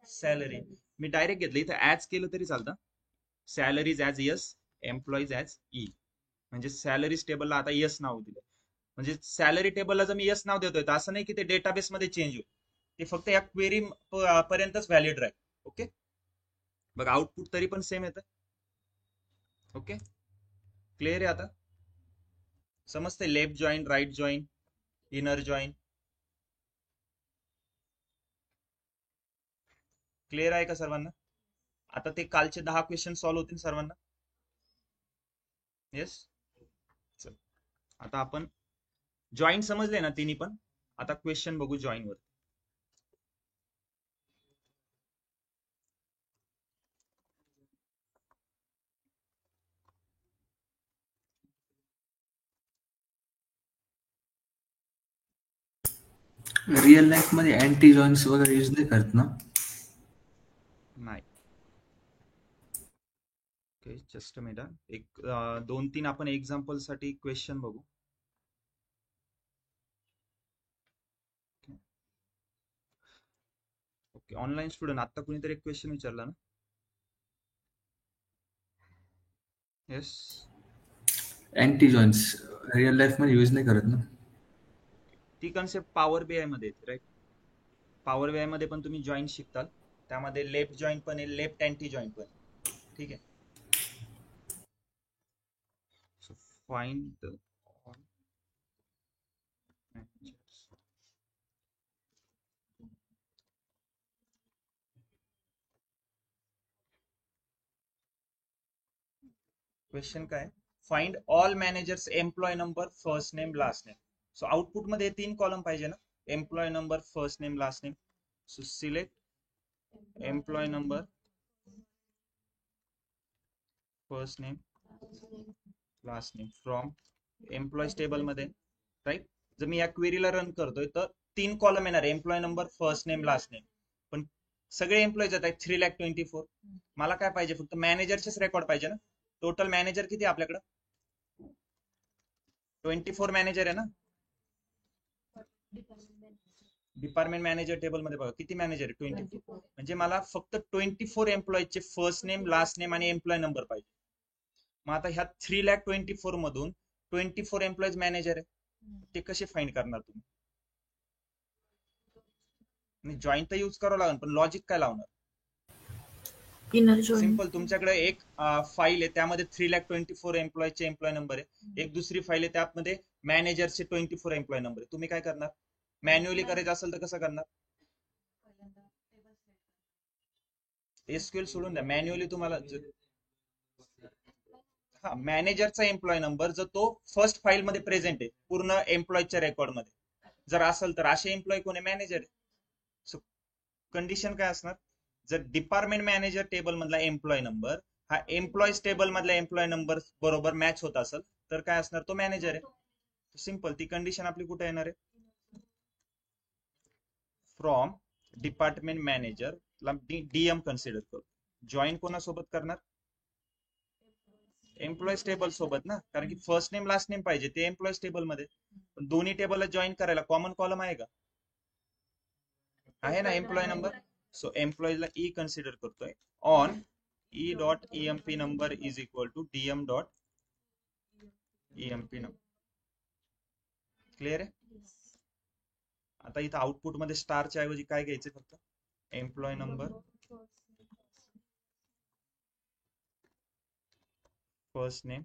सॅलरी. मी डायरेक्ट घेतलं इथं ऍज केलं तरी चालतं, salaries as yes, employees as E. म्हणजे सॅलरीज टेबलला आता यस नाव दिलं, म्हणजे सॅलरी टेबलला जर मी यस नाव देतोय तर असं नाही की ते डेटाबेस मध्ये चेंज होईल, ते फक्त या क्वेरी पर्यंतच व्हॅलिड राहील. ओके, बघा आउटपुट तरी पण सेम येतं. ओके, क्लिअर आहे. आता समजते, left join, right join, inner join. Clear आहे का सर्वांना. आता ते कालचे 10 क्वेश्चन सॉल्व्ह होतील सर्वांना. येस, चल आता आपण जॉईन समजले ना तिन्ही पण. आता क्वेश्चन बघू जॉईन वर. रिअल लाईफ मध्ये अँटी जॉईन्स वगैरे यूज नाही करत ना. नाही. Okay, just a minute. एक 2-3 आपण एक्झाम्पल साठी क्वेश्चन बघू. ओके, ऑनलाईन स्टुडंट आता कुणीतरी एक क्वेश्चन विचारला ना. Yes, anti joins real life मध्ये यूज नाही करत ना. ती कन्सेप्ट पॉवर बीआय मध्ये येते. राईट, पॉवर बीआय मध्ये पण तुम्ही जॉईन शिकताल, त्यामध्ये लेफ्ट जॉईन पण आहे, लेफ्ट अँटी जॉईन पण आहे. ठीक आहे. सो फाइंड द क्वेश्चन काय, find all managers employee number first name last name. So output मध्ये 3 कॉलम पाहिजे ना, employee number first name last name. So select employee number first name last name from employees table मध्ये right. जर मी या क्वेरीला run करतोय तर 3 column येणार आहे, employee number, first name, last name. पण सगळे एम्प्लॉईज येत आहेत 3,24,000. मला काय पाहिजे, फक्त मॅनेजरचेच रेकॉर्ड पाहिजे ना. टोटल मॅनेजर किती आपल्याकडे? 24 मॅनेजर आहे ना. डिपार्टमेंट मॅनेजर टेबल मध्ये बघा किती मॅनेजर आहे, 24. म्हणजे मला फक्त 24 एम्प्लॉईजचे फर्स्ट नेम, लास्ट नेम आणि एम्प्लॉय नंबर पाहिजे. मग आता ह्या 3,24,000 मधून 24 एम्प्लॉईज मॅनेजर आहे, ते कसे फाइंड करणार तुम्ही? जॉईंट तर यूज करावं लागेल, पण लॉजिक काय लावणार? सिंपल, तुमच्याकडे एक फाईल आहे त्यामध्ये 3,24,000 एम्प्लॉयचे एम्प्लॉय नंबर आहे, एक दुसरी फाईल आहे त्यामध्ये मॅनेजरचे 24 एम्प्लॉय नंबर आहे. तुम्ही काय करणार? मॅन्युअली करायचं असेल तर कसं करणार? एसक्यूएल सोडून द्या, मॅन्युअली तुम्हाला हा मॅनेजरचा एम्प्लॉय नंबर जर तो फर्स्ट फाईल मध्ये प्रेझेंट आहे पूर्ण एम्प्लॉयच्या रेकॉर्ड मध्ये जर असेल तर असे एम्प्लॉय कोणी मॅनेजर आहे. सो कंडिशन काय असणार? जर डिपार्टमेंट मॅनेजर टेबल मधला एम्प्लॉय नंबर हा एम्प्लॉईज टेबल मधल्या एम्प्लॉय नंबर बरोबर मॅच होत असेल तर काय असणार? तो मॅनेजर आहे. सिंपल, ती कंडिशन आपली कुठे येणार आहे? फ्रॉम डिपार्टमेंट मॅनेजर ला डीएम कन्सिडर करू. जॉईन कोणासोबत करणार? एम्प्लॉईज टेबल सोबत ना, कारण की फर्स्ट नेम लास्ट नेम पाहिजे ते एम्प्लॉईज टेबल मध्ये. पण दोन्ही टेबलला जॉईन करायला कॉमन कॉलम आहे का? आहे ना, एम्प्लॉय नंबर. सो एम्प्लॉईजला ई कन्सिडर करतोय on E dot EMP number is equal to DM dot EMP number. Clear आहे? आता इथं आउटपुट मध्ये स्टारच्या ऐवजी काय घ्यायचं? फक्त employee number, first name,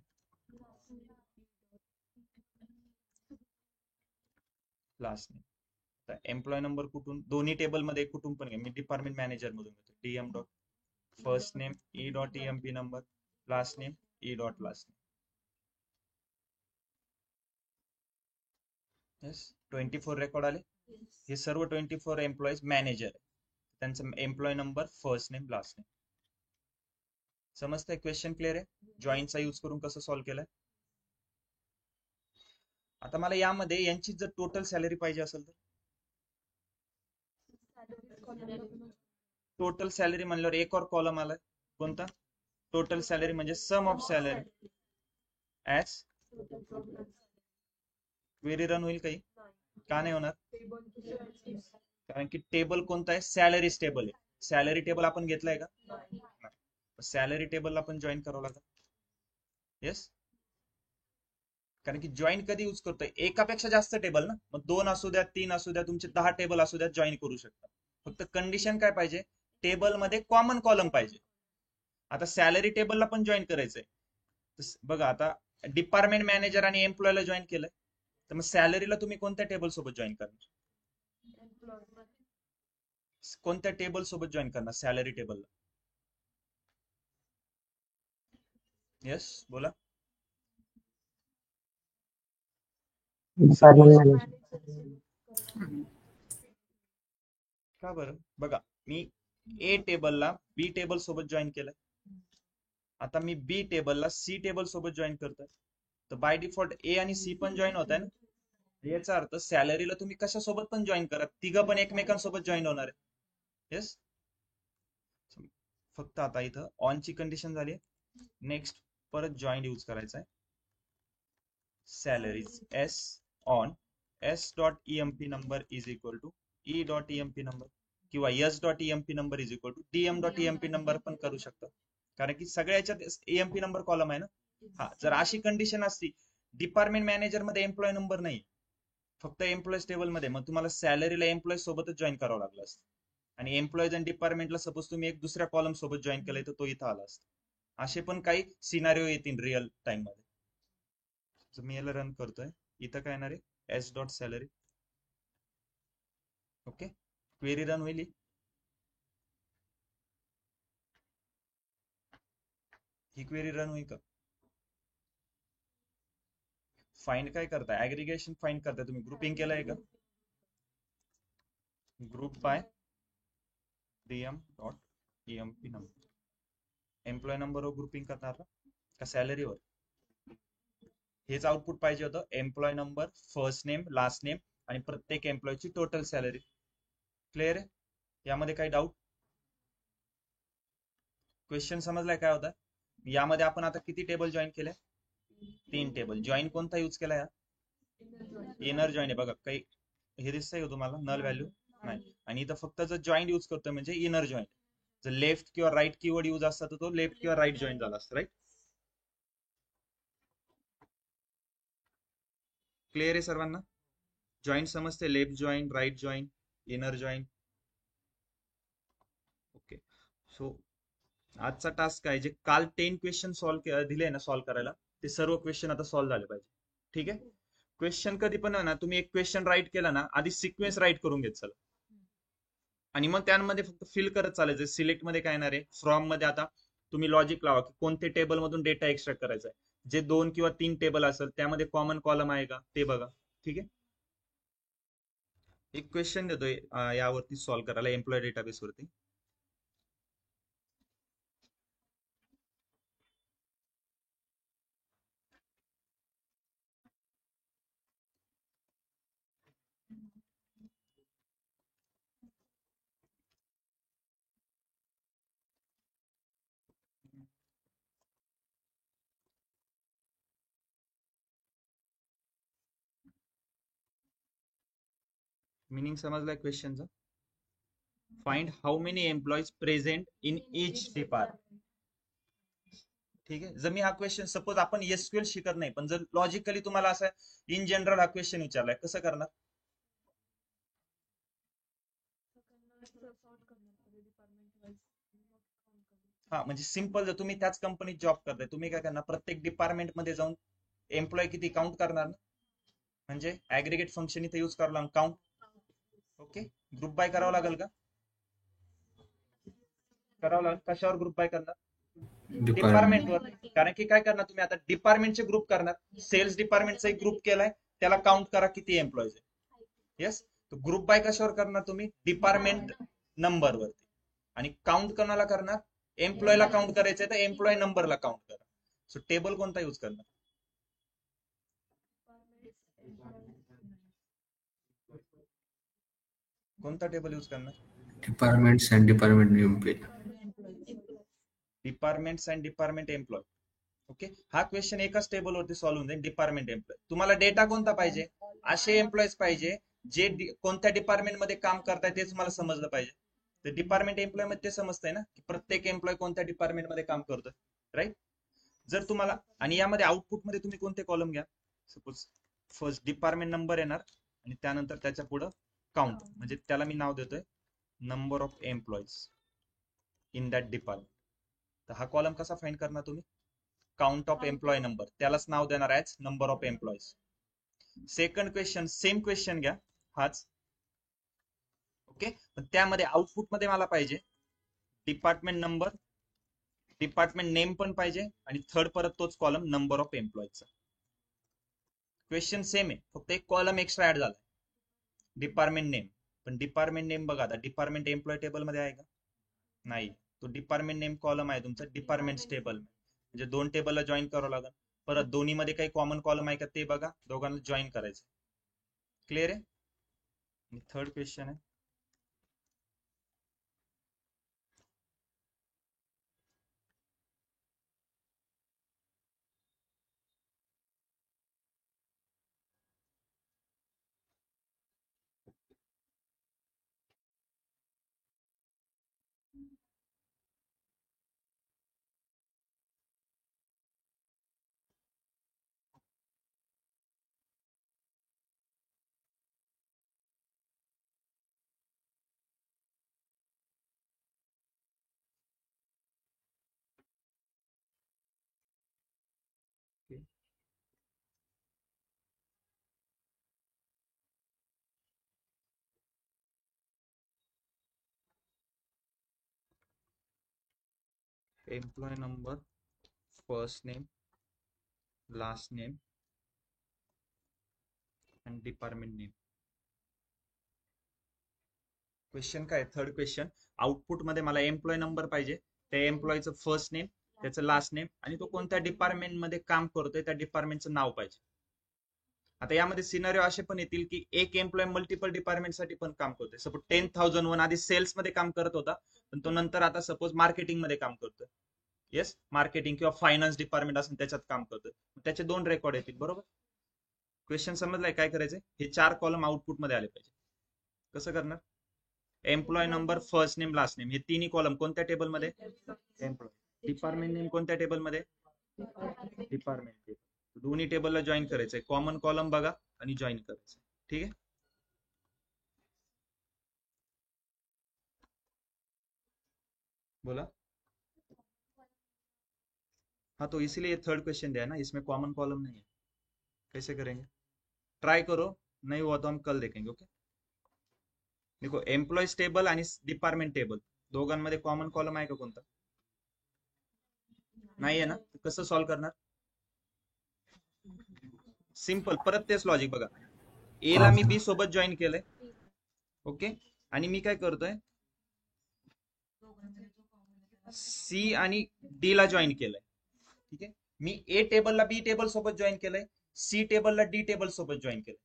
last name. Employee number कुठून? दोन्ही टेबल मध्ये कुठून पण घ्या, मी डिपार्टमेंट मॅनेजर मधून घेतो. DM dot first name E dot EMP number, last name E dot last name. Yes, 24 record आले. हे सर्व 24 एम्प्लॉईज मॅनेजर आहे, त्यांचा employee number, first name, last name. समजतंय? क्वेश्चन क्लिअर आहे? जॉईनचा यूज करून कसं सॉल्व्ह केलंय? आता मला यामध्ये यांची जर टोटल सॅलरी पाहिजे असेल तर टोटल सॅलरी म्हणल्यावर एक और कॉलम आलाय कोणता? टोटल सॅलरी म्हणजे sum of salary as. Query run होईल काही? का नाही होणार? कारण की टेबल कोणता आहे? सॅलरी टेबल आहे. सॅलरी टेबल आपण घेतलाय का? सॅलरी टेबलला आपण जॉईन करावं लागेल. येस, कारण की जॉईन कधी यूज करतोय? एकापेक्षा जास्त टेबल ना, मग 2 असू द्या, 3 असू द्या, तुमचे 10 टेबल असू द्या, जॉईन करू शकता. फक्त कंडिशन काय पाहिजे? टेबल मध्ये कॉमन कॉलम पाहिजे. आता सॅलरी टेबलला पण जॉईन करायचंय. बघा, आता डिपार्टमेंट मॅनेजर आणि एम्प्लॉयला जॉईन केलंय, तर मग सॅलरीला तुम्ही कोणत्या टेबल सोबत जॉईन करणार? कोणत्या टेबल सोबत जॉईन करणार सॅलरी टेबलला? येस, बोला. का बरं? बघा, मी ए टेबलला बी टेबल सोबत जॉईन केलंय, आता मी बी टेबलला सी टेबल सोबत जॉईन करतोय, तर बाय डिफॉल्ट ए आणि सी पण जॉईन होत आहे ना. याचा अर्थ सॅलरीला तुम्ही कशासोबत पण जॉईन करा, तिघं पण एकमेकांसोबत जॉईन होणार आहे. येस, फक्त आता इथं ऑन ची कंडिशन झाली. नेक्स्ट परत जॉईन यूज करायचा आहे. Salaries S on S dot EMP number is equal to E dot EMP number किंवा S dot EMP number is equal to DM dot EMP number पण करू शकतो, कारण की सगळ्या याच्यात ईएमपी नंबर कॉलम आहे ना. हा, जर अशी कंडिशन असती डिपार्टमेंट मॅनेजर मध्ये एम्प्लॉय नंबर नाही, फक्त एम्प्लॉईज टेबल मध्ये, मग तुम्हाला सॅलरीला एम्प्लॉय सोबतच जॉईन करावं लागलं असतं. आणि एम्प्लॉईज आणि डिपार्टमेंटला सपोज तुम्ही एक दुसऱ्या कॉलम सोबत जॉईन केलाय तर तो इथं आला असता. असे पण काही सिनारिओ येतील रिअल टाइम मध्ये. मी याला रन करतोय, इथं काय येणार आहे? S dot salary. Okay, query run होईल. ही क्वेरी रन होईल का? फाइंड काय करताय? ऍग्रिगेशन फाइंड करताय तुम्ही. ग्रुपिंग केलंय का? Group by DM dot EMP number. Employee नंबरवर ग्रुपिंग करणार का सॅलरीवर? हेच आउटपुट पाहिजे होतं, employee number, first name, last name आणि प्रत्येक एम्प्लॉयची टोटल सॅलरी. क्लिअर आहे? यामध्ये काही डाऊट? क्वेश्चन समजलाय काय होता? यामध्ये आपण आता किती टेबल जॉईन केले? 3 टेबल. जॉईन कोणता यूज केला? या इनर जॉईन आहे बघा. काही हे दिसतंय का तुम्हाला? नल व्हॅल्यू नाही. आणि इथं फक्त जर जॉईन यूज करतोय म्हणजे इनर जॉईन. जर लेफ्ट किंवा राईट कीवर्ड यूज असता तर तो लेफ्ट किंवा राईट जॉईन झाला असता. राईट? क्लिअर आहे सर्वांना? जॉईन समजते? Left join, right join, inner join. Okay. So आजचा टास्क आहे जे काल 10 क्वेश्चन सॉल्व्ह दिले ना सॉल्व्ह करायला, ते सर्व क्वेश्चन आता सॉल्व्ह झाले पाहिजे. ठीक आहे? क्वेश्चन कधी पण ना तुम्ही एक क्वेश्चन राईट केला ना, आधी सिक्वेन्स राईट करून घेत चला आणि मग त्यामध्ये फक्त फिल करत चालायचं. सिलेक्ट मध्ये काय येणार आहे? फ्रॉम मध्ये आता तुम्ही लॉजिक लावा की कोणते टेबल मधून डेटा एक्स्ट्रॅक्ट करायचा आहे. जे 2 किंवा 3 टेबल असेल त्यामध्ये कॉमन कॉलम आहे का ते बघा. ठीक आहे? एक क्वेश्चन देतोय यावरती सॉल्व्ह करायला, एम्प्लॉय डेटाबेस वरती. मिनिंग समजलाय क्वेश्चनचा? Find how many employees present in each department. ठीक आहे? जर मी हा क्वेश्चन सपोज आपण एसक्यूएल शिकत नाही, पण जर लॉजिकली तुम्हाला असं इन जनरल हा क्वेश्चन विचारलाय, कसं करणार? हा म्हणजे सिंपल. जर तुम्ही त्याच कंपनीत जॉब करताय, तुम्ही काय करणार? प्रत्येक डिपार्टमेंट मध्ये जाऊन एम्प्लॉय किती काउंट करणार ना, म्हणजे ऍग्रिगेट फंक्शन इथे युज करावं लागेल, काउंट. ओके. ग्रुप बाय करावं लागेल का? करावं लागेल. कशावर ग्रुप बाय करणार? डिपार्टमेंटवर. कारण की काय करणार तुम्ही आता? डिपार्टमेंटचे ग्रुप करणार. सेल्स डिपार्टमेंटचा एक ग्रुप केलाय, त्याला काउंट करा किती एम्प्लॉईज आहे. येस. ग्रुप बाय कशावर करणार तुम्ही? डिपार्टमेंट नंबर वरती. आणि काउंट कोणाला करणार? एम्प्लॉयला काउंट करायचंय तर एम्प्लॉय नंबरला काउंट करा. सो टेबल कोणता यूज करणार? कोणता टेबल यूज करणार? Departments and department employee. Departments and department employee. Okay. हा क्वेश्चन एकाच टेबल वरती सॉल्व्ह होऊन जाईल. Department employ. तुम्हाला डेटा कोणता पाहिजे? असे एम्प्लॉईज पाहिजे जे कोणत्या डिपार्टमेंट मध्ये काम करताय तेच मला समजलं पाहिजे. तर डिपार्टमेंट एम्प्लॉय मध्ये ते समजतंय ना की प्रत्येक एम्प्लॉय कोणत्या डिपार्टमेंट मध्ये काम करतोय. राईट? जर तुम्हाला आणि यामध्ये आउटपुट मध्ये तुम्ही कोणते कॉलम घ्या? सपोज फर्स्ट डिपार्टमेंट नंबर येणार आणि त्यानंतर त्याच्या पुढे काउंट, म्हणजे त्याला मी नाव देतोय number of employees in that department. तर हा कॉलम कसा फाइंड करणार तुम्ही? काउंट ऑफ एम्प्लॉय नंबर, त्यालाच नाव देणार as number of employees. Second question same question घ्या, हाच. ओके. पण त्यामध्ये आउटपुट मध्ये मला पाहिजे डिपार्टमेंट नंबर, डिपार्टमेंट नेम पण पाहिजे आणि थर्ड परत तोच कॉलम नंबर ऑफ एम्प्लॉईजचा. क्वेश्चन सेम आहे, फक्त एक कॉलम एक्स्ट्रा ऍड झाला, डिपार्टमेंट नेम. पण डिपार्टमेंट नेम बघा आता, डिपार्टमेंट एम्प्लॉय टेबल मध्ये आहे का? नाही. तो डिपार्टमेंट नेम कॉलम आहे तुमचा डिपार्टमेंट टेबल, म्हणजे 2 टेबलला जॉईन करावं लागेल. परत दोन्ही मध्ये काही कॉमन कॉलम आहे का ते बघा, दोघांना जॉईन करायचं. क्लिअर आहे? थर्ड क्वेश्चन आहे, employee number, first name, last name आणि डिपार्टमेंट नेम. क्वेश्चन काय? Third question. आउटपुट मध्ये मला एम्प्लॉय नंबर पाहिजे, त्या एम्प्लॉयचं फर्स्ट नेम, त्याचं लास्ट नेम आणि तो कोणत्या डिपार्टमेंट मध्ये काम करतोय त्या डिपार्टमेंटचं नाव पाहिजे. आता यामध्ये सिनारिओ असे पण येतील की एक एम्प्लॉय मल्टिपल डिपार्टमेंट साठी पण काम करतोय. सपोज 10,001 आधी सेल्स मध्ये काम करत होता, पण तो नंतर आता सपोज मार्केटिंग मध्ये काम करतोय. येस, मार्केटिंग किंवा फायनान्स डिपार्टमेंट असेल त्याच्यात काम करतोय. त्याचे 2 रेकॉर्ड येतील. बरोबर. क्वेश्चन समजलाय काय करायचंय? हे 4 कॉलम आउटपुट मध्ये आले पाहिजे. कसं करणार? Employee number, first name, last name हे तिन्ही कॉलम कोणत्या टेबल मध्ये? एम्प्लॉय. डिपार्टमेंट नेम कोणत्या टेबल मध्ये? Department table. दोन्ही टेबलला जॉईन करायचंय. कॉमन कॉलम बघा आणि जॉईन करायचंय. ठीक आहे. बोला. हाँ तो इसीलिए थर्ड क्वेश्चन दिया ना, इसमें कॉमन कॉलम नहीं है. कैसे करेंगे? ट्राई करो, नहीं हुआ तो हम कल देखेंगे. ओके. देखो एम्प्लॉयज टेबल आणि डिपार्टमेंट टेबल दोघांमध्ये कॉमन कॉलम आहे का कोणता? नाही आहे ना. कसं सॉल्व्ह करणार? सिंपल. परत तेच लॉजिक बघा. ए ला मी बी सोबत जॉईन केलंय. ओके. आणि मी काय करतोय? सी आणि डी ला जॉईन केलंय. ठीक आहे. मी ए टेबलला बी टेबल सोबत जॉईन केलंय, सी टेबलला डी टेबल सोबत जॉईन केलंय.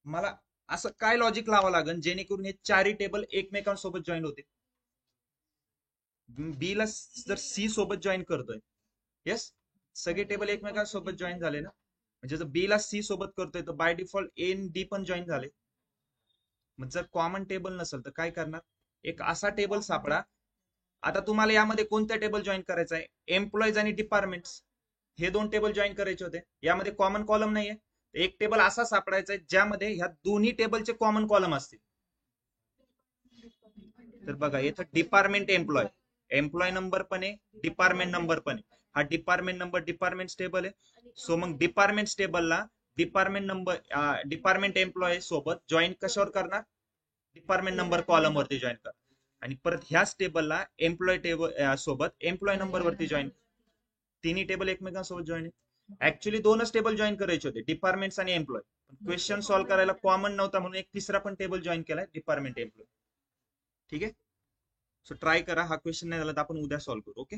मला असं काय लॉजिक लावावं लागेल जेणेकरून हे 4 टेबल एकमेकांसोबत जॉईन होते? बी ला जर सी सोबत जॉईन करतोय, येस, सगळे टेबल एकमेकांसोबत जॉईन झाले ना. म्हणजे जर बी ला सी सोबत करतोय तर बाय डिफॉल्ट ए आणि डी पण जॉईन झाले. मग जर कॉमन टेबल नसेल तर काय करणार? एक असा टेबल सापडा. आता तुम्हाला यामध्ये कोणत्या टेबल जॉईन करायचा आहे? एम्प्लॉईज आणि डिपार्टमेंट्स हे 2 टेबल जॉईन करायचे होते. यामध्ये कॉमन कॉलम नाहीये. एक टेबल असा सापडायचा आहे ज्यामध्ये ह्या दोन्ही टेबलचे कॉमन कॉलम असतील. तर बघा इथं डिपार्टमेंट एम्प्लॉय, एम्प्लॉय नंबर पण आहे, डिपार्टमेंट नंबर पण आहे. हा डिपार्टमेंट नंबर डिपार्टमेंट टेबल आहे. सो मग डिपार्टमेंट टेबलला डिपार्टमेंट नंबर डिपार्टमेंट एम्प्लॉय सोबत जॉईन कशावर करणार? डिपार्टमेंट नंबर कॉलम वरती जॉईन करणार. आणि परत ह्याच टेबलला एम्प्लॉय टेबल सोबत एम्प्लॉय नंबर वरती जॉईन. तिन्ही टेबल एकमेकांसोबत जॉईन आहे. ऍक्च्युली 2च टेबल जॉईन करायचे होते, डिपार्टमेंट्स आणि एम्प्लॉय. क्वेश्चन सॉल्व्ह करायला कॉमन नव्हता म्हणून एक तिसरा पण टेबल जॉईन केलाय, डिपार्टमेंट एम्प्लॉय. ठीक आहे. सो ट्राय करा. हा क्वेश्चन नाही झाला तर आपण उद्या सॉल्व्ह करू. ओके.